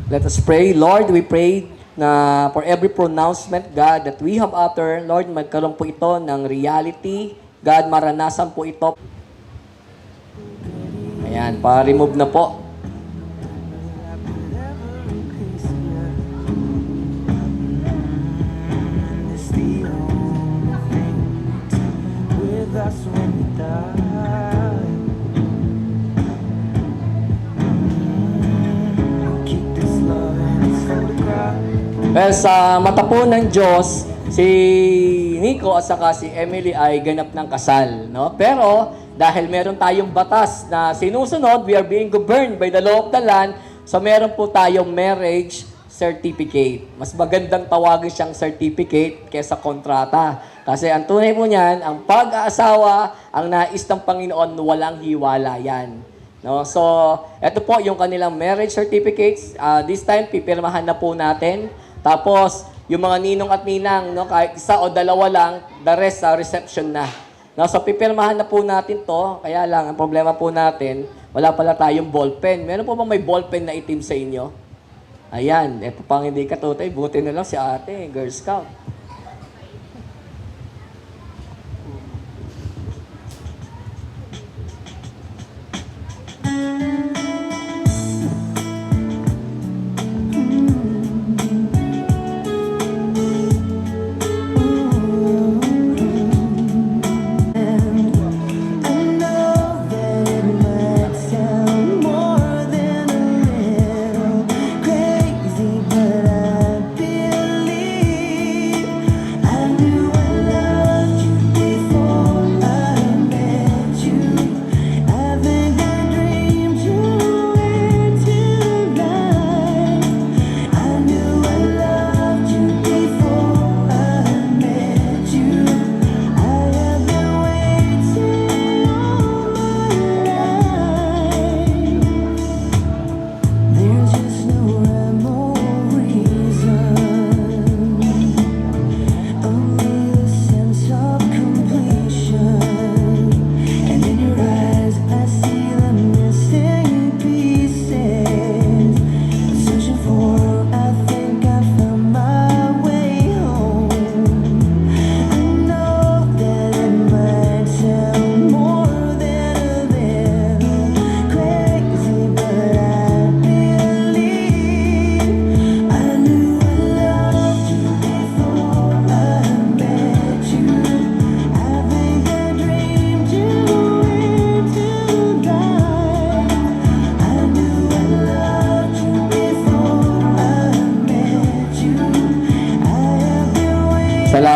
Let us pray. Lord, we pray na for every pronouncement, God, that we have uttered, Lord, magkaroon po ito ng reality. God, maranasan po ito. Ayan, pa-remove na po. Well, sa mata po ng Diyos, si Nico at saka si Emily ay ganap ng kasal, no? Pero dahil meron tayong batas na sinusunod, we are being governed by the law of the land, so meron po tayong marriage certificate. Mas magandang tawagin siyang certificate kaysa kontrata. Kasi ang tunay po niyan, ang pag-aasawa, ang nais ng Panginoon, walang hiwala yan. No? So, ito po yung kanilang marriage certificates. This time, pipirmahan na po natin. Tapos, yung mga ninong at ninang, no, kahit isa o dalawa lang, the rest sa reception na. No, so, pipirmahan na po natin to. Kaya lang, ang problema po natin, wala pala tayong ballpen. Meron po bang may ballpen na itim sa inyo? Ayan, ito pang hindi katutay. Buti na lang si ate, Girl Scout.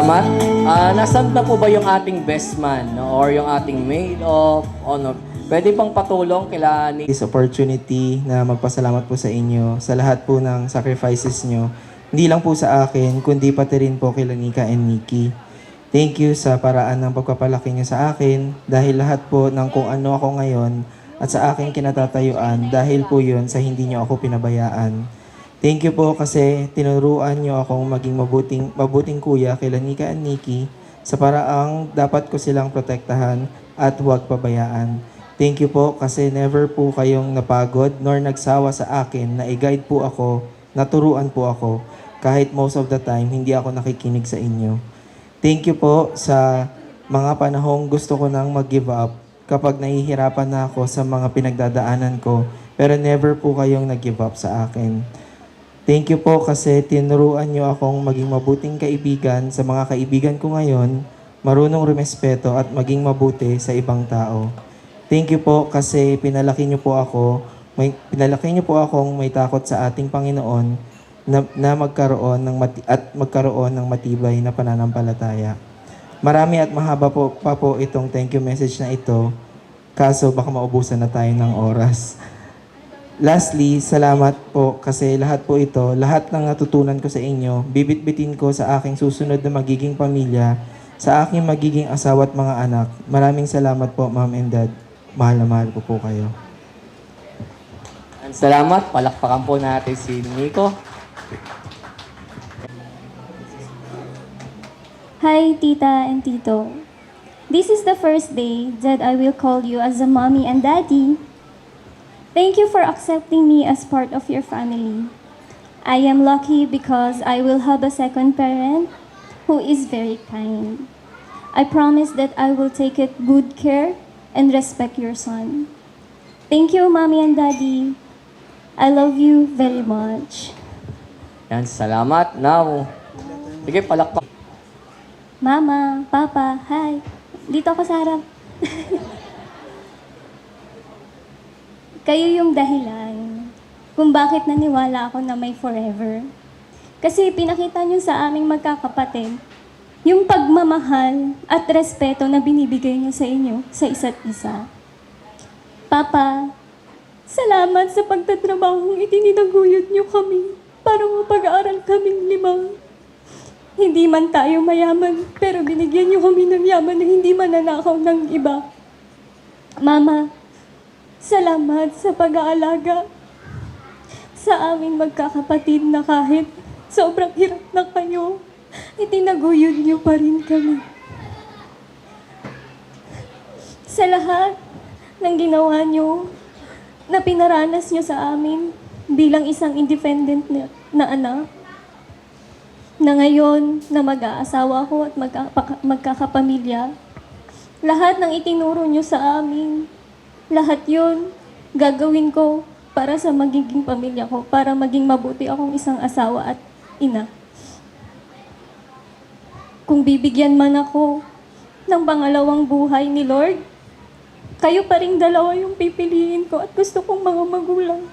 Salamat. Nasaan na po ba yung ating best man, no? Or yung ating maid of honor? Pwede pang patulong kila ni... This opportunity na magpasalamat po sa inyo sa lahat po ng sacrifices nyo. Hindi lang po sa akin, kundi pati rin po kila Nika and Nikki. Thank you sa paraan ng pagpapalaki nyo sa akin dahil lahat po ng kung ano ako ngayon at sa aking kinatatayuan dahil po yun sa hindi nyo ako pinabayaan. Thank you po kasi tinuruan nyo akong maging mabuting kuya kila Nika and Nikki sa paraang dapat ko silang protektahan at huwag pabayaan. Thank you po kasi never po kayong napagod nor nagsawa sa akin na i-guide po ako, naturuan po ako, kahit most of the time hindi ako nakikinig sa inyo. Thank you po sa mga panahong gusto ko nang mag-give up kapag nahihirapan na ako sa mga pinagdadaanan ko, pero never po kayong nag-give up sa akin. Thank you po kasi tinuruan nyo akong maging mabuting kaibigan sa mga kaibigan ko ngayon, marunong rumespeto at maging mabuti sa ibang tao. Thank you po kasi pinalaki niyo po akong may takot sa ating Panginoon na magkaroon ng matibay na pananampalataya. Marami at mahaba pa po itong thank you message na ito, kaso baka maubusan na tayo ng oras. Lastly, salamat po kasi lahat po ito, lahat ng natutunan ko sa inyo, bibit-bitin ko sa aking susunod na magiging pamilya, sa aking magiging asawa at mga anak. Maraming salamat po, Mom and Dad. Mahal na mahal ko po kayo. Salamat. Palakpakan po natin si Nico. Hi, Tita and Tito. This is the first day that I will call you as a mommy and daddy. Thank you for accepting me as part of your family. I am lucky because I will have a second parent who is very kind. I promise that I will take good care and respect your son. Thank you, Mommy and Daddy. I love you very much. Yan, salamat. Now, sige, palakpak. Mama, Papa, hi. Dito ako sa harap. Kayo yung dahilan kung bakit naniwala ako na may forever. Kasi pinakita niyo sa aming magkakapatid yung pagmamahal at respeto na binibigay niyo sa inyo sa isa't isa. Papa, salamat sa pagtatrabahong itinitaguyod niyo kami para mapag-aaral kaming 5. Hindi man tayo mayaman, pero binigyan niyo kami ng yaman na hindi mananakaw ng iba. Mama, salamat sa pag-aalaga sa aming magkakapatid na kahit sobrang hirap na kayo, itinaguyod niyo pa rin kami. Sa lahat ng ginawa niyo, na pinaranas niyo sa amin bilang isang independent na anak, na ngayon na mag-aasawa ko at magkakapamilya, lahat ng itinuro niyo sa amin, lahat yun gagawin ko para sa magiging pamilya ko, para maging mabuti akong isang asawa at ina. Kung bibigyan man ako ng pangalawang buhay ni Lord, kayo pa ring dalawa yung pipiliin ko at gusto kong mga magulang.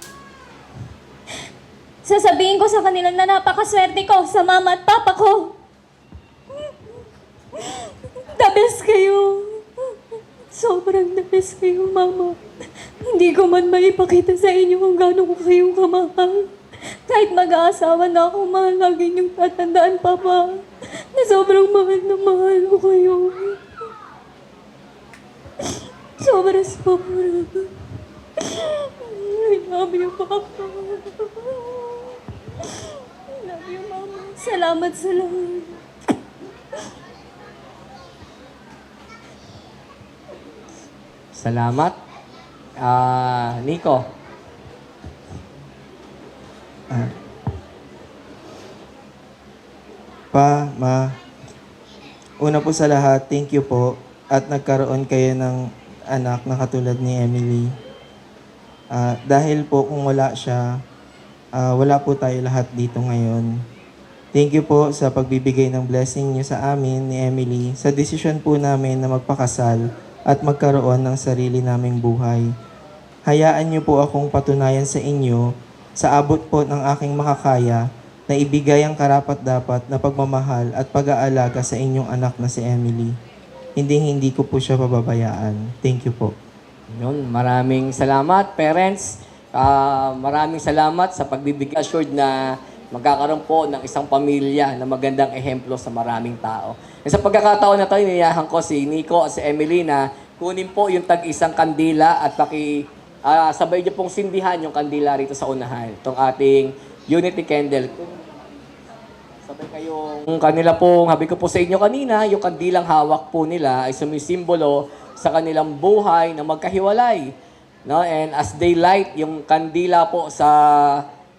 Sasabihin ko sa kanila na napakaswerte ko sa mama at papa ko. The best kayo. Sobrang the best kayo, Mama. Hindi ko man maipakita sa inyo kung gaano ko kayong kamahal. Kahit mag-aasawa na ako, mahal lagi niyong tatandaan, Papa, na sobrang mahal na mahal ko kayo. Sobra. I love you, Papa. I love you, Mama. Salamat sa lahat. Salamat. Nico. Ma, una po sa lahat, thank you po at nagkaroon kayo ng anak na katulad ni Emily. Dahil po kung wala siya, wala po tayo lahat dito ngayon. Thank you po sa pagbibigay ng blessing niyo sa amin ni Emily, sa desisyon po namin na magpakasal at magkaroon ng sarili naming buhay. Hayaan niyo po akong patunayan sa inyo, sa abot po ng aking makakaya, na ibigay ang karapat-dapat na pagmamahal at pag-aalaga sa inyong anak na si Emily. Hindi ko po siya pababayaan. Thank you po. Yun, maraming salamat, parents. Maraming salamat sa pagbibigay assured na magkakaroon po ng isang pamilya na magandang ehemplo sa maraming tao. And sa pagkakataon na ito, iniyahan ko si Nico at si Emily na kunin po yung tag-isang kandila at sabay niyo pong sindihan yung kandila rito sa unahan. Itong ating Unity Candle. Sabay kayong kanila pong, habi ko po sa inyo kanina, yung kandilang hawak po nila ay sumisimbolo sa kanilang buhay na magkahiwalay. No? And as they light yung kandila po sa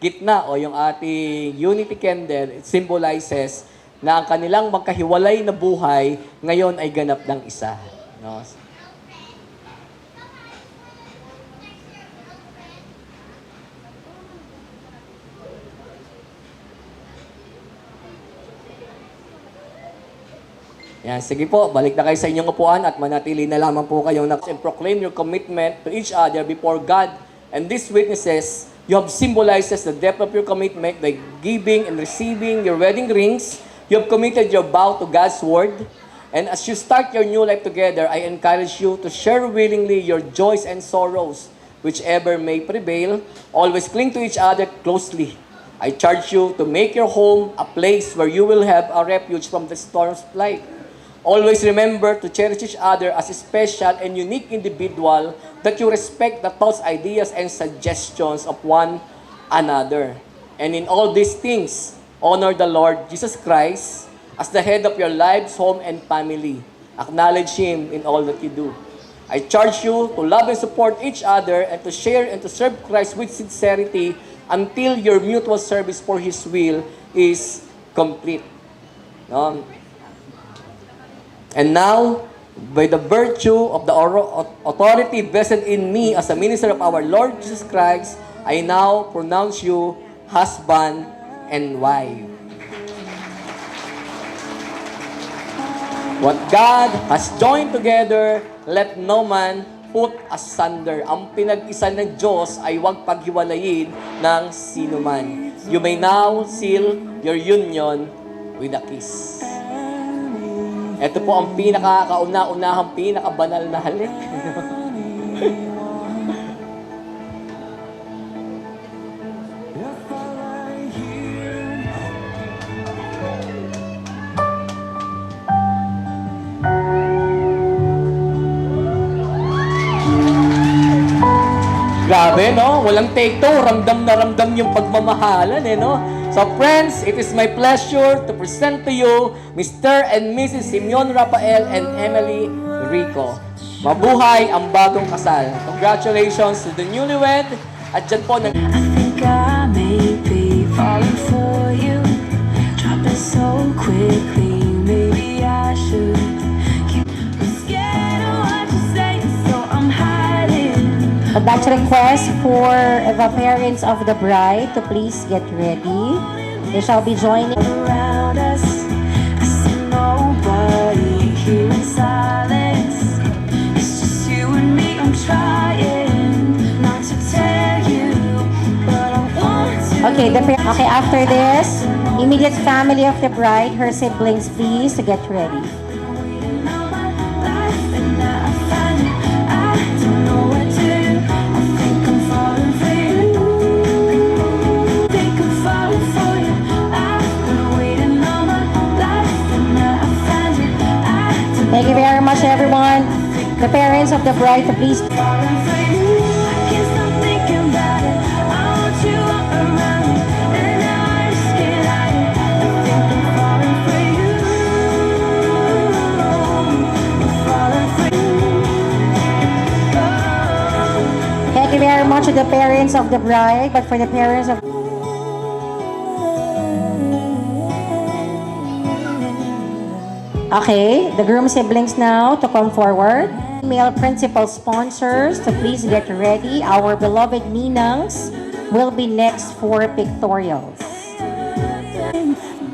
gitna o yung ating Unity Candle, it symbolizes na ang kanilang magkahiwalay na buhay ngayon ay ganap ng isa. No? Yan, sige po, balik na kayo sa inyong upuan at manatili na lamang po kayong and proclaim your commitment to each other before God. And these witnesses, you have symbolizes the depth of your commitment by giving and receiving your wedding rings. You have committed your vow to God's word. And as you start your new life together, I encourage you to share willingly your joys and sorrows, whichever may prevail. Always cling to each other closely. I charge you to make your home a place where you will have a refuge from the storms of life. Always remember to cherish each other as a special and unique individual, that you respect the thoughts, ideas, and suggestions of one another. And in all these things, honor the Lord Jesus Christ as the head of your lives, home, and family. Acknowledge Him in all that you do. I charge you to love and support each other and to share and to serve Christ with sincerity until your mutual service for His will is complete. No? And now, by the virtue of the authority vested in me as a minister of our Lord Jesus Christ, I now pronounce you husband and wife. What God has joined together, let no man put asunder. Ang pinag-isa ng Diyos ay huwag paghiwalayin ng sinuman. You may now seal your union with a kiss. Ito po ang pinaka-kauna-unahang pinaka-banal na halik. Grabe, no? Walang take two. Ramdam na ramdam yung pagmamahalan, no? So, friends, it is my pleasure to present to you Mr. and Mrs. Simeon Rafael and Emily Rico. Mabuhay ang bagong kasal. Congratulations to the newlywed. At dyan po I think I may be falling for you. Drop it so quickly. Maybe I should. I'm scared of what you say, so I'm hiding. I'd like to request for the parents of the bride to please get ready. They shall be joining. Around us, I see nobody here in silence. It's just you and me. I'm trying not to tell you, but I want to. Okay, after this, immediate family of the bride, her siblings, please to get ready. Thank you very much, everyone. The parents of the bride, to please. Thank you very much to the parents of the bride, but for the parents of Okay, the groom siblings now to come forward. Male principal sponsors to please get ready. Our beloved ninangs will be next for pictorials.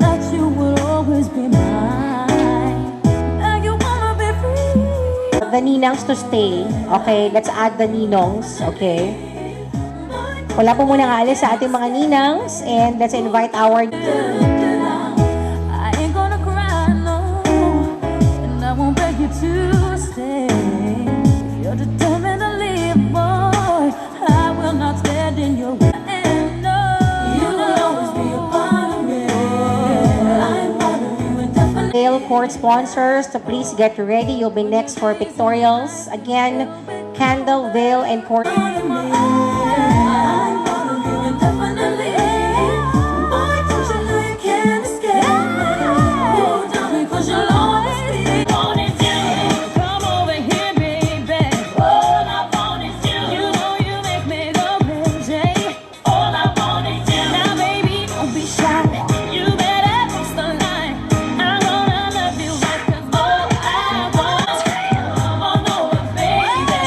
That you will always be mine. Now you wanna be free. The ninangs to stay. Okay, let's add the ninongs. Okay. Wala po muna aalis sa ating mga ninangs and let's invite our I ain't gonna cry, no, and I won't beg you to stay. If you're determined to leave, boy, I will not stand in your way. And no, you will always be a part of me. I'm part of you indefinitely. Vale Court sponsors to please get ready. You'll be next for pictorials. Again, Candle, Vale, and Court.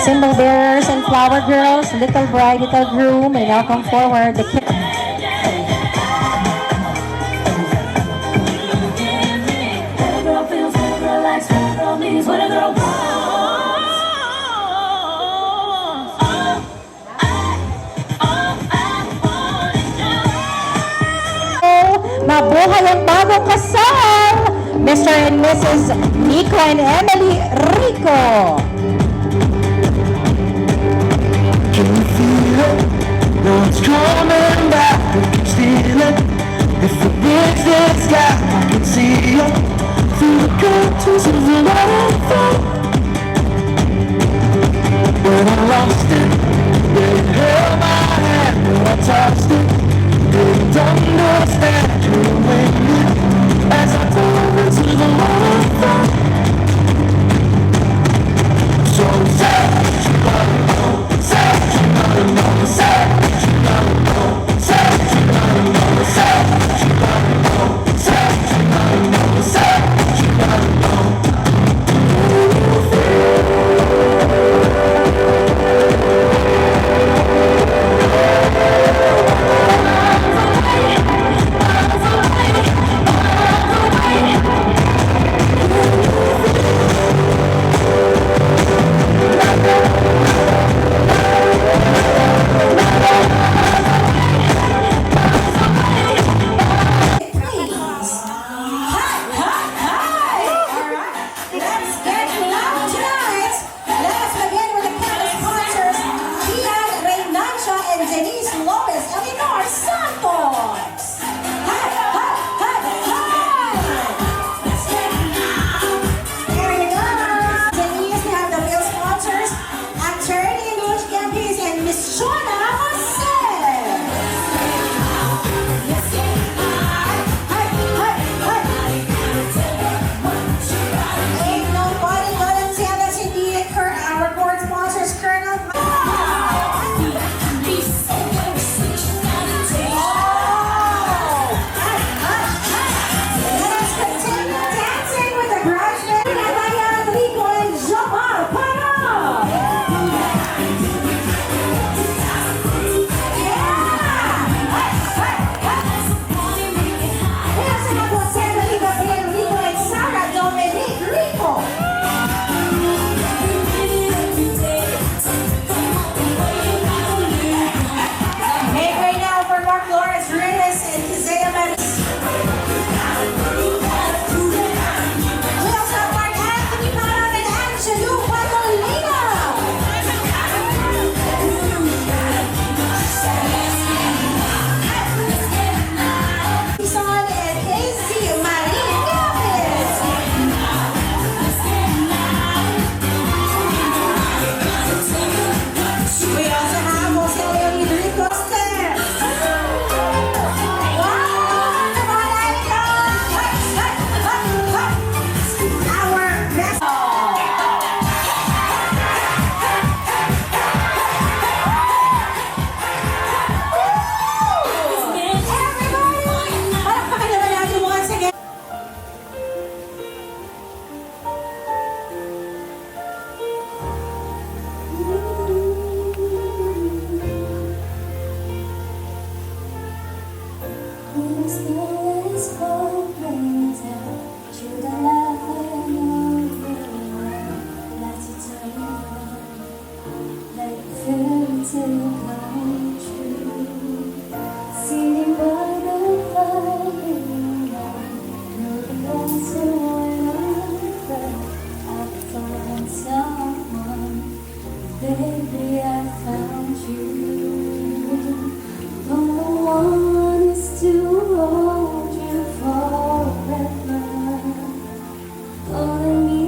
Symbol bearers and flower girls, little bride, little groom, and now come forward. The mabuhay ang bagong kasal, Mr. and Mrs. Nico and Emily Rico. Can you feel it? No, it's coming back. We can steal it. If it breaks the sky, I can see it. Through the curtains of the waterfall. When I lost it, they held my hand. When I touched it, didn't understand. You were waiting as I dove into the waterfall. So sad, you gotta know. Sad, you gotta know. Sad, you gotta know. Sad, you gotta know. Sad, you gotta know. Sad, you gotta know. Sad.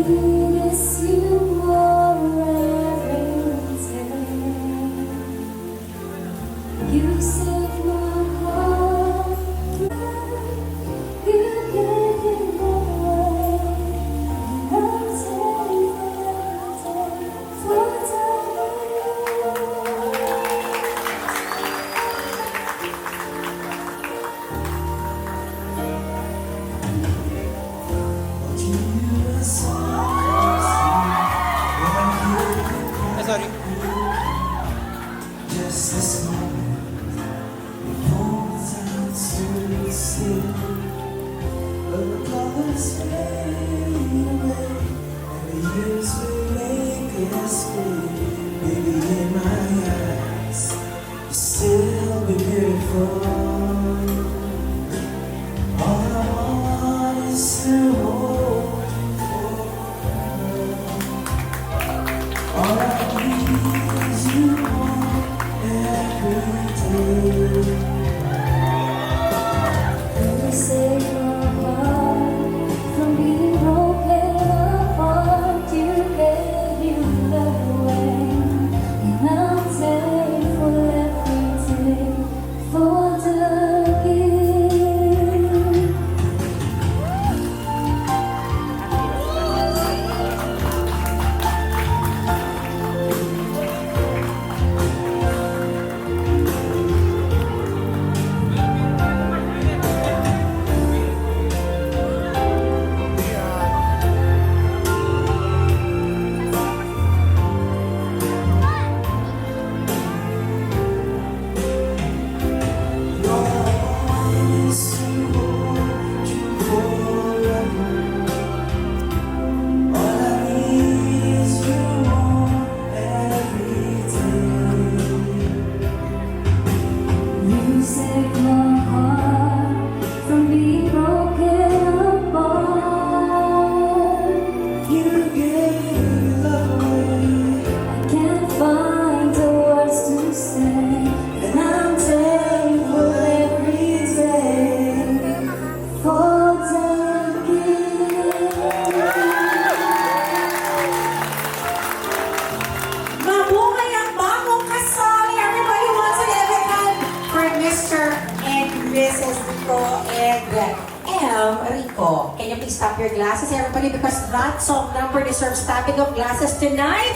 miss you more every day. You saved my heart. You gave it away. I'll take it for Sorry. Just this moment, before time to sleep, but the colors fade away, and the years will make us bleed. Maybe in my eyes, you'll still be beautiful. All I want is to hold you forever. All I you want every day. You saved my heart from being broken apart. You gave your love away, and I'm thankful every day for the gift. You saved my heart from being broken apart. You gave your love away, I can't find the words to say, and I'm thankful every day for the gift. Mabuhay ang bagong kasal! Everybody wants an event for Mr. and Mrs. Rico and M. Rico. Can you please tap your glasses, everybody, because that song number deserves tapping of glasses tonight.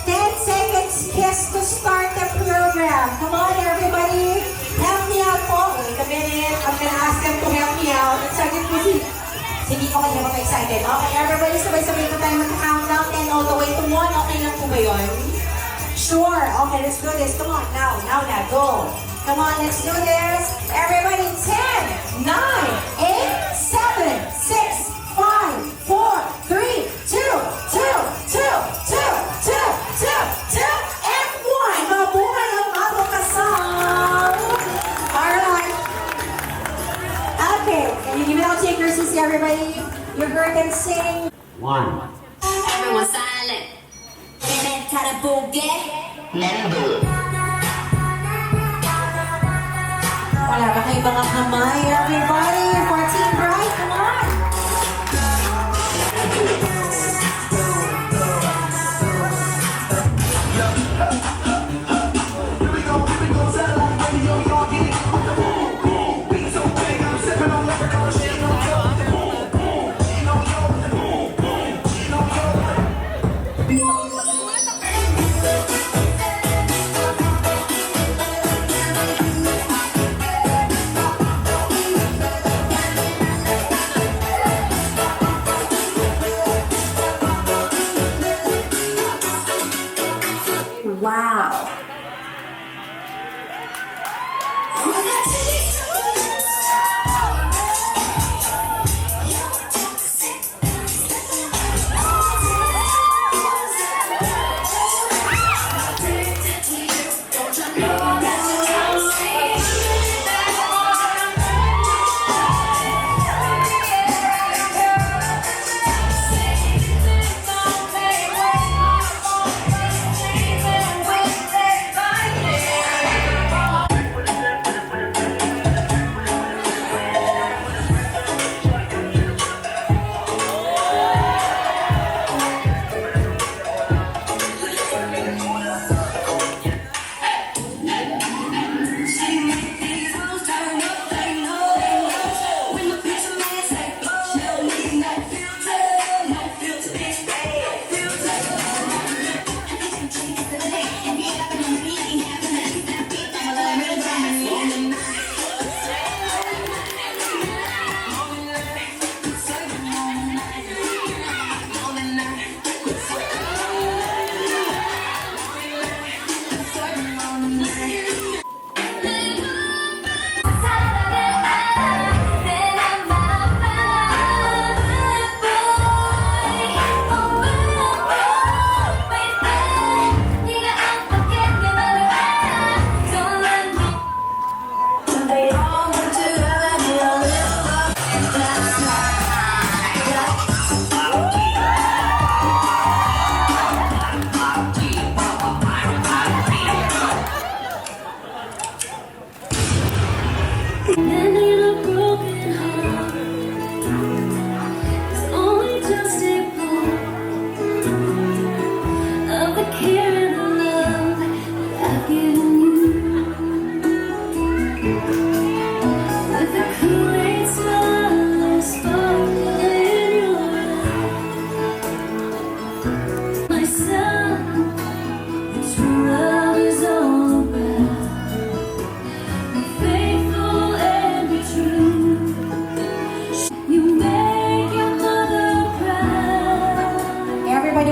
10 seconds kiss to start the program. Come on, everybody. Help me out po. Wait a minute. I'm gonna ask them to help me out. Excited po si... Hindi ko kanya excited. Okay, everybody, sabay-sabay po tayo mag-countdown 10 all the way to 1. Okay lang po ba yun? Sure. Okay, let's do this. Come on, now, go. Come on, let's do this. Everybody, 10, 9, 8, 7, 6, 5, 4, 3, 2, 2, 2, 2, 2, 2, 2, 2, and 1. Mabuhay ang bagong kasal. Alright. Okay, can you give it out to your seats, everybody? You heard them sing. 1. Everyone silent. Tara boogie. Wala ba kayong mga kamay, everybody? 14 bright, come on!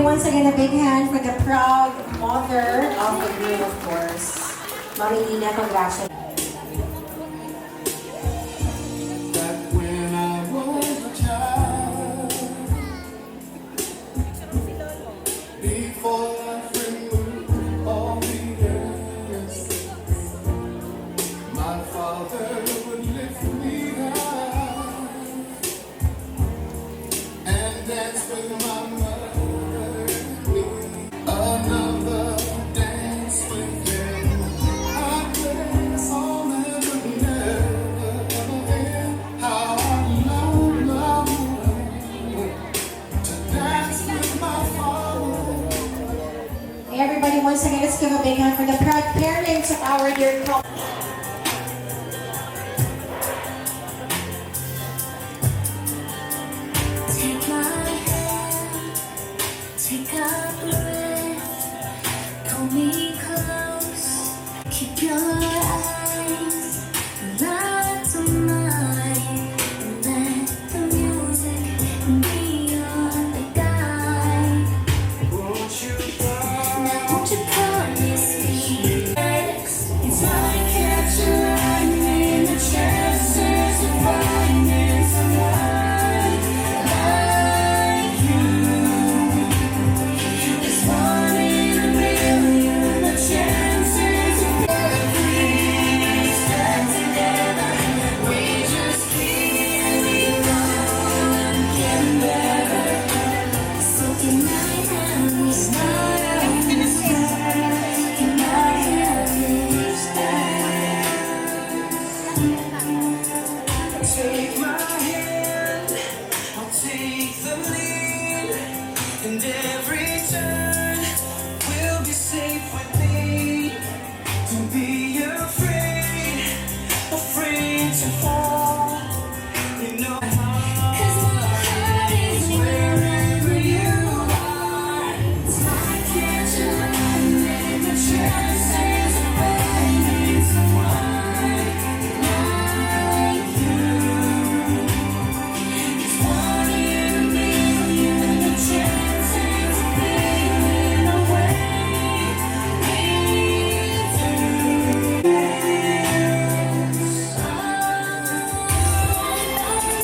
once again, a big hand for the proud mother of the group, of course. Mami Lina, congratulations. Everybody, once again, let's give a big hand for the proud parents of our dear couple. Take my hand, take a breath, pull me close, keep your eyes locked on mine, and let the music be your guide. Now won't you promise me it's like catching lightning, the chances of finding someone like you. It's 1 in a million, the chances of if we stand together, we just keep on getting better. So can I have this night? Can I have this night? Take my hand, I'll take the lead, and every turn will be safe with me. Don't be afraid, afraid to fall. You know, 'cause my heart is wherever you are. It's like catching lightning, the chances of finding someone like you. It's 1 in a million, the chances of feeling the way we do.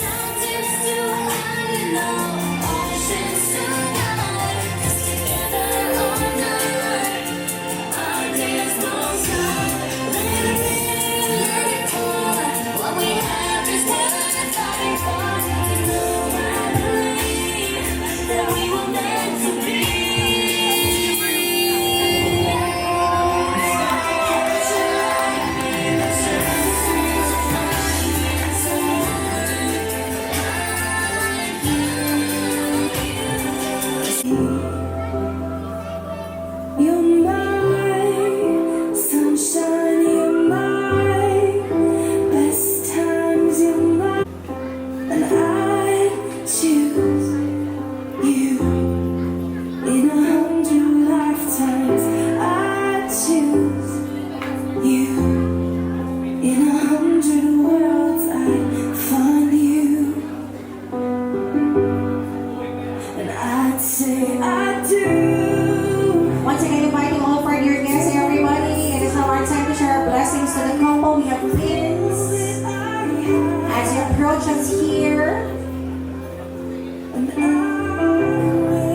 Mountains too high, you know, oceans too wide. 'Cause together all night, our days won't stop. Let it rain, let it pour. What we have is worth fighting for. To know I believe that we were meant to be. You're my sunshine, you're my best times, you're my, and I choose you in 100 lifetimes. I choose you in 100 worlds. I find you, and I'd say I do. Once again, inviting all of our dear guests, everybody. It is now our time to share our blessings to the couple. We have kids. As you approach us here, And I will,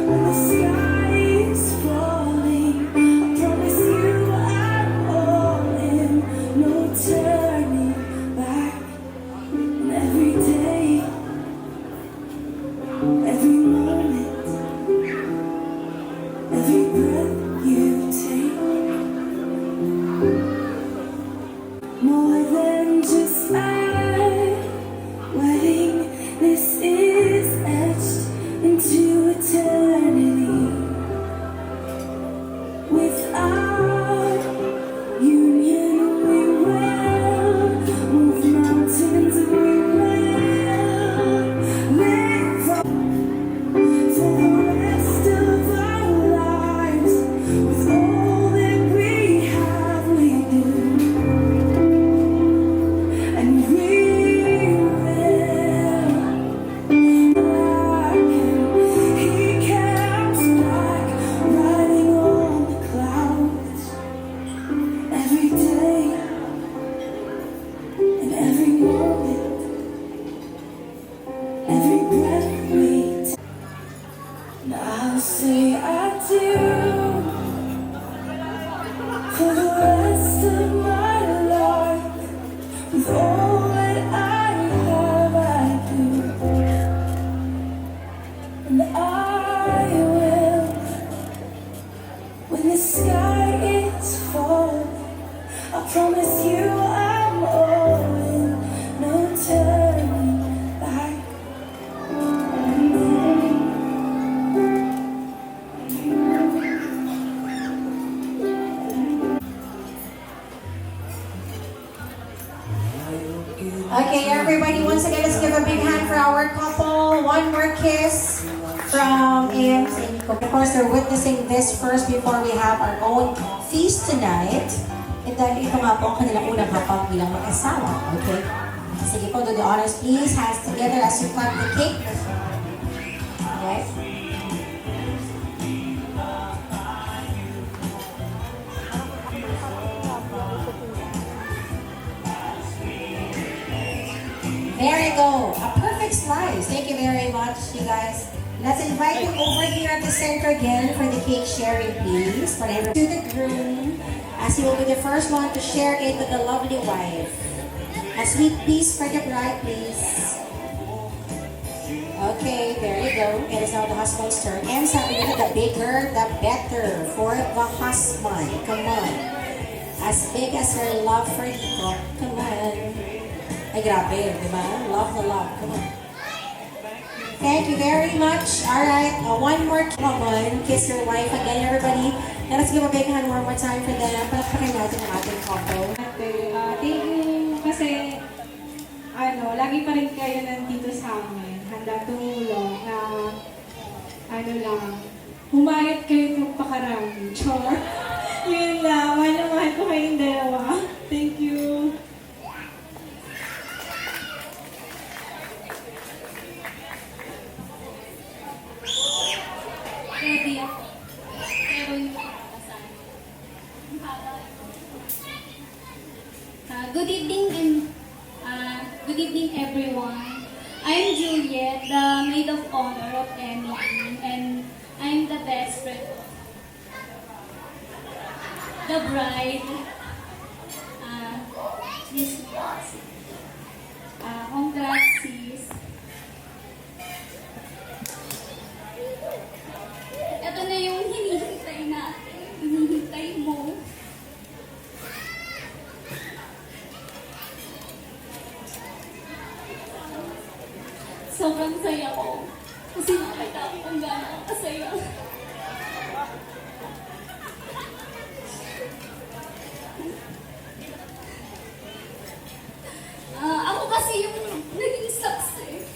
when the sky is falling, I promise you I'm all in, no turning back. And every day, every moment, every breath you take, more than just a wedding, this is etched into eternity. With our union, we will move mountains, we will live on. say I do for the rest of my life. With all that I have, I do, and I will. When the sky is falling, I promise you I'm all in. No turning back. Okay, everybody, once again, let's give a big hand for our couple. One more kiss from AMC. Of course, they're witnessing this first before we have our own feast tonight. And dahil ito nga po ang kanilang unang hapag bilang mag-asawa. Okay? Sige po, do the honors please. Hands together as you cut the cake. Okay? There you go. A perfect slice. Thank you very much, you guys. Let's invite you over here at the center again for the cake sharing, please. Whatever. To the groom, as he will be the first one to share it with the lovely wife. A sweet piece for the bride, please. Okay, there you go. It is now the husband's turn. And sabi nila, the bigger, the better for the husband. Come on. As big as her love for Nico. Come on. Ay, grabe, di ba? Love the love. Come on. Thank you very much. Alright, one more come on. Kiss your wife again, everybody. Let us give a big hand one more time for them. Palakpakan natin ang ating couple. Thank you kasi lagi pa rin kayo nandito sa amin. Handa tumulong na humayat kayo magpakarami. Char. Yun lang. Mahal ko kayong dalawa. Thank you. Ready ako. Pero hindi ko kasama. Good evening everyone. I'm Juliet, the maid of honor of Emily, and I'm the best friend of the bride. Miss congrats sis. Ito na yung hinihintay natin. Hinihintay mo. Sobrang saya ko. Kasi nakita ko kung gaano kasaya. Ako kasi yung naging success.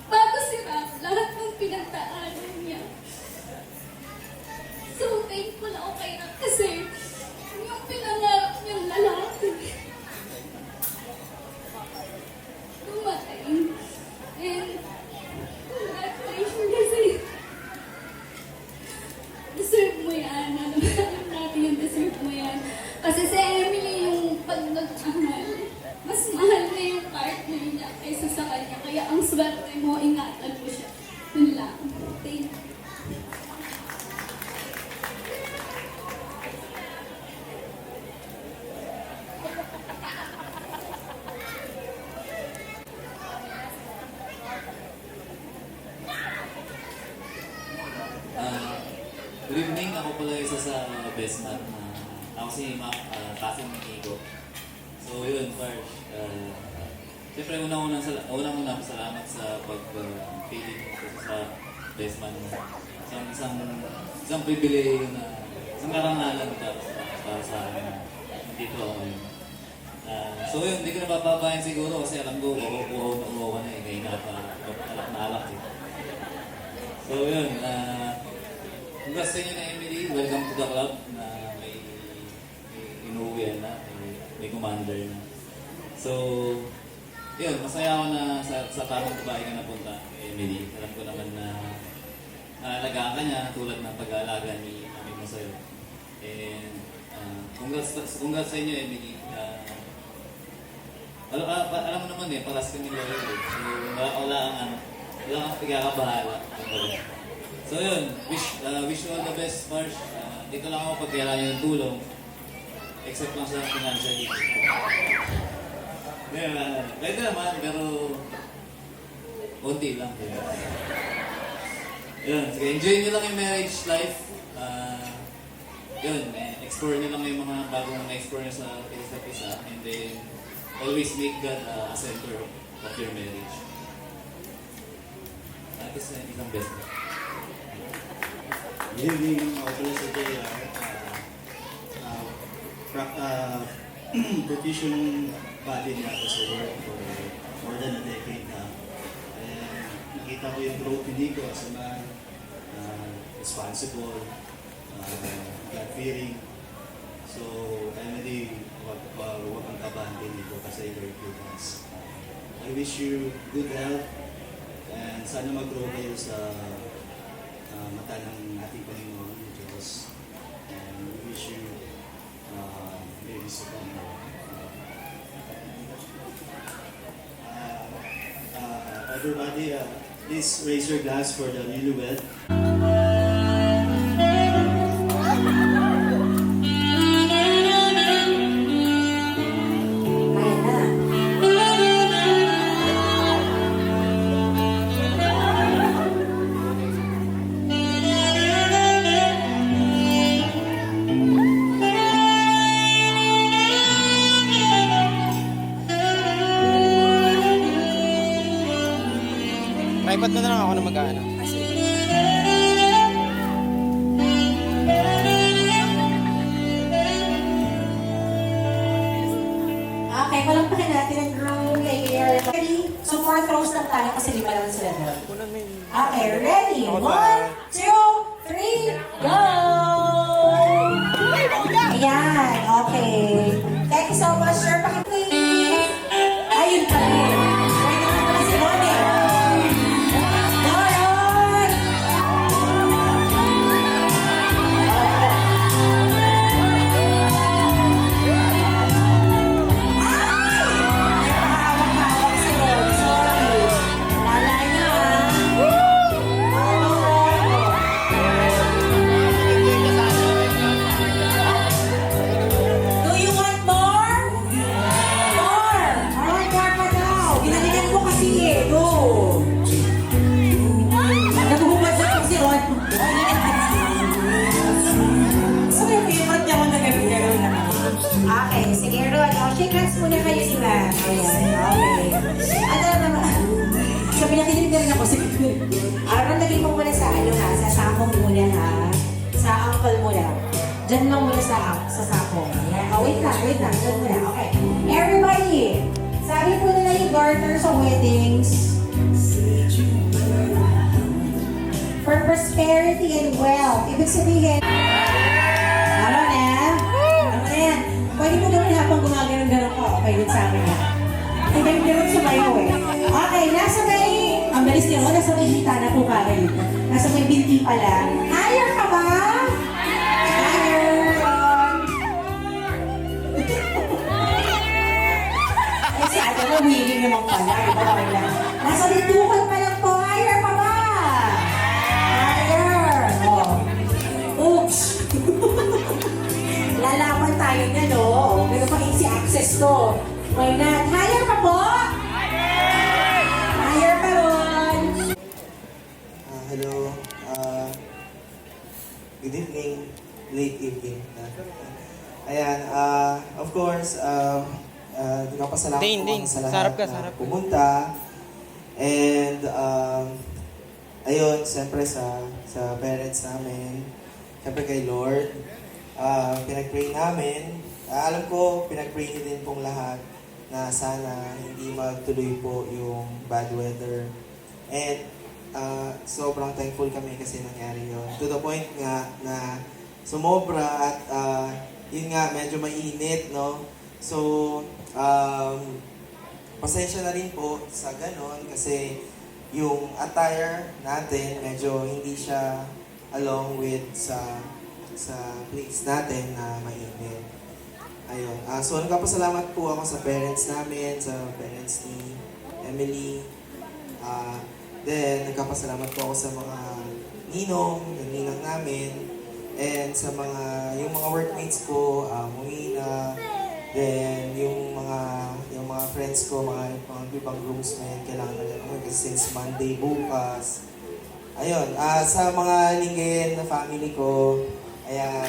Bago sila, lahat ng pinagdaanan niya. So thankful ako kay Rat kasi yung pinangarap niyang lalaki. Dumating. And congratulations kasi deserve mo yan. Alam natin yung deserve mo yan. Kasi si Emily yung pag nagmahal, mas mahal na yung partner niya kaysa sa kanya. Kaya ang swerte mo, ingatan mo siya. Yun lang. Thank you. Good evening, ako pala isa sa best man. Ako si Kasim Nico. So yun, first, siyempre unang-una salamat sa pag-feeling ko sa best man. Isang pribilege na, isang karangalan para sa akin. Nandito ako ngayon. So yun, hindi ko na papabayan siguro kasi alam ko, uho na eh, kaya alak na alak eh. So yun, congrats sa inyo na Emily, welcome to the club na may inuwian na, may commander na. So, yun, masaya ako na sa tamang babae ka napunta, Emily. Alam ko naman na alagaan ka niya tulad ng pag-aalaga ni Mami mo sa'yo. And congrats sa inyo, Emily. Alam mo naman eh, paras kami lawyer eh. So, wala kang pagkakabahala. So yun, wish you all the best, Marsh. Dito lang ako pag kailangan ng tulong. Except lang sa financially. Pwede naman, pero konti lang. Yun, sige, enjoy nyo lang yung marriage life. Yun, explore nyo lang yung mga bagong na-explore nyo sa isa't isa. And then, always make God a center of your marriage. That is isang best. Good evening, ako pala sa JR. Professional body niya ako sa work for more than a decade na. And nakita ko yung growth ni Nico as a man, responsible, God-fearing. So, Emily, huwag kang kabahan din Nico kasi very good ones. I wish you good health and sana mag-grow kayo sa mata ng ating Panginoon, Diyos. And we wish you maybe sa everybody, please raise your glass for the newlywed. Private na lang ako na mag-aano. Okay, palampakin natin ang groom kay Ready? So 4 throws lang tayo kasi 5 lang sila doon. Okay, ready? 1, 2, 3, go! Ayan, okay. Thank you so much, sir. Please. Ayun pa rin. Pwede naman pala si Ronnie. Okay, sige, Ron. Shake hands muna kayo sila. Ayan, okay. Ano naman? So, pinakinig na rin ako. Sige. Ron, lagay mo muna sa ano ha? Sa sakong muna ha? Sa ankle muna. Diyan lang muna sa sakong. Ayan. Oh, wait lang. Diyan muna. Okay. Everybody, sabi po nila yung garter sa weddings. For prosperity and wealth. Ibig sabihin, ano na? Pwede mo gawin habang gumagano'n-gano'n ko. Okay, yun sa akin na. Ay, ganun sa bayo eh. Okay, nasa may... Ang balis niyo, nasa may hita na po para yun. Nasa may binti pala. Higher ka ba? Higher! Eh, si Ate na willing naman pala. Okay lang. Nasa bintukan pa lang po. Higher pa ba? Higher! Oh. Oops! Lalaman tayo niya, no? Pero pang easy access to. Why not? Higher pa po? Higher pa ron! Hello. Good evening. Late evening. Ayan, of course, nagpapasalamat po sa lahat na pumunta. And, ayun, siyempre sa parents namin, siyempre kay Lord. Pinag-pray namin. Alam ko, pinag-pray niyo din pong lahat na sana hindi magtuloy po yung bad weather. And sobrang thankful kami kasi nangyari yun. To the point nga na sumobra at yun nga, medyo mainit, no? So, pasensya na rin po sa ganon kasi yung attire natin medyo hindi siya along with sa place natin na mainit. Ayun. So, nagpapasalamat po ako sa parents namin, sa parents ni Emily. Then, nagpapasalamat po ako sa mga ninong, yung ninang namin, and sa yung mga workmates ko, Muina, then yung mga friends ko, mga ibang groomsmen, kailangan na ako kasi since Monday bukas. Ayun, sa mga Linggen na family ko, ayan.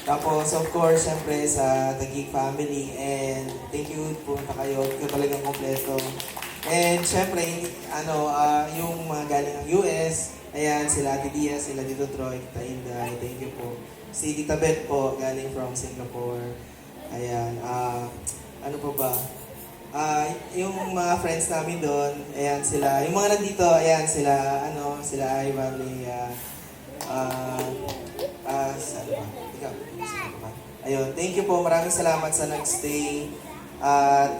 Tapos, of course, syempre sa Taguig family, and thank you po na kayo, ikaw talagang kompleto. And syempre, yung mga galing ng US, ayan, sila Ate Diaz, sila Tito Troy, Tita Inday, thank you po. Si Tita Beth po, galing from Singapore. Ayan, ano pa ba? Yung mga friends namin doon, ayan sila, yung mga nandito, ayan sila, sila Ivan, Leah, saan ba? Ikaw, saan ba? Ayun, thank you po, maraming salamat sa nagstay. At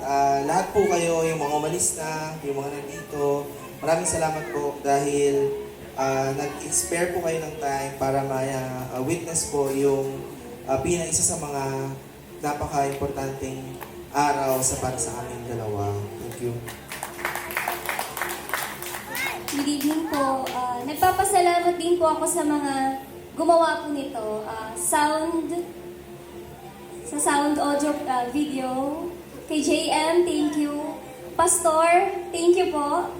lahat po kayo, yung mga umalis na, yung mga nandito, maraming salamat po dahil nag-spare po kayo ng time para witness po yung isa sa mga napaka-importanteng araw para sa aming dalawa. Thank you. Good evening po. Nagpapasalamat din po ako sa mga gumawa po nito. Sa sound audio video. Kay JM, thank you. Pastor, thank you po.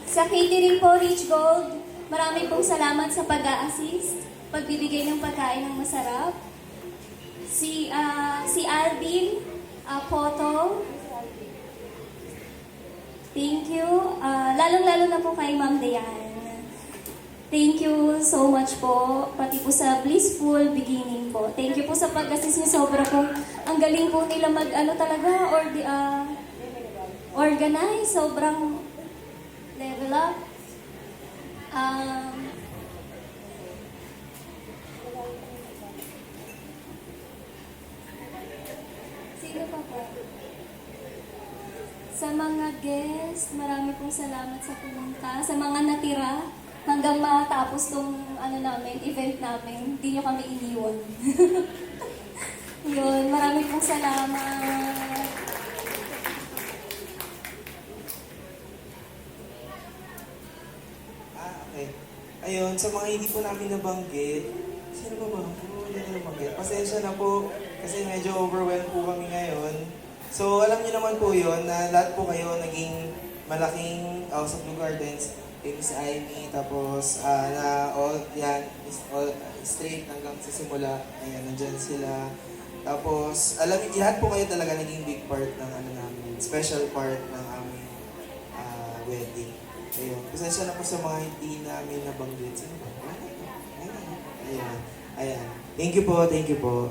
Sa catering po, Rich Gold, marami pong salamat sa pag-a-assist, pagbibigay ng pagkain ng masarap. Si Alvin Poto, thank you. Lalong-lalo na po kay Ma'am Dayan. Thank you so much po, pati po sa Blissful Beginning po. Thank you po sa pag-assist niyo. Sobra po, ang galing po nila organize. Sobrang level up. Sino pa po? Sa mga guests, marami pong salamat sa pumunta. Sa mga natira, hanggang matapos tong event namin, hindi nyo kami iniwan. Yun, marami pong salamat. Okay. Ayun, sa mga hindi po namin nabanggit, sino ba ba? Hindi na nabanggit. Pasensya na po, kasi medyo overwhelmed po kami ngayon. So, alam niyo naman po yun, na lahat po kayo naging malaking House of Blue Gardens, kay Miss Amy, tapos all straight hanggang sa simula, ayan, nandyan sila. Tapos, alam niyo, lahat po kayo talaga naging big part ng namin, special part ng aming wedding. Ayun, pasensya na po sa mga hindi namin nabanggit. Sino ba? Ayan. Ayan. Thank you po, thank you po.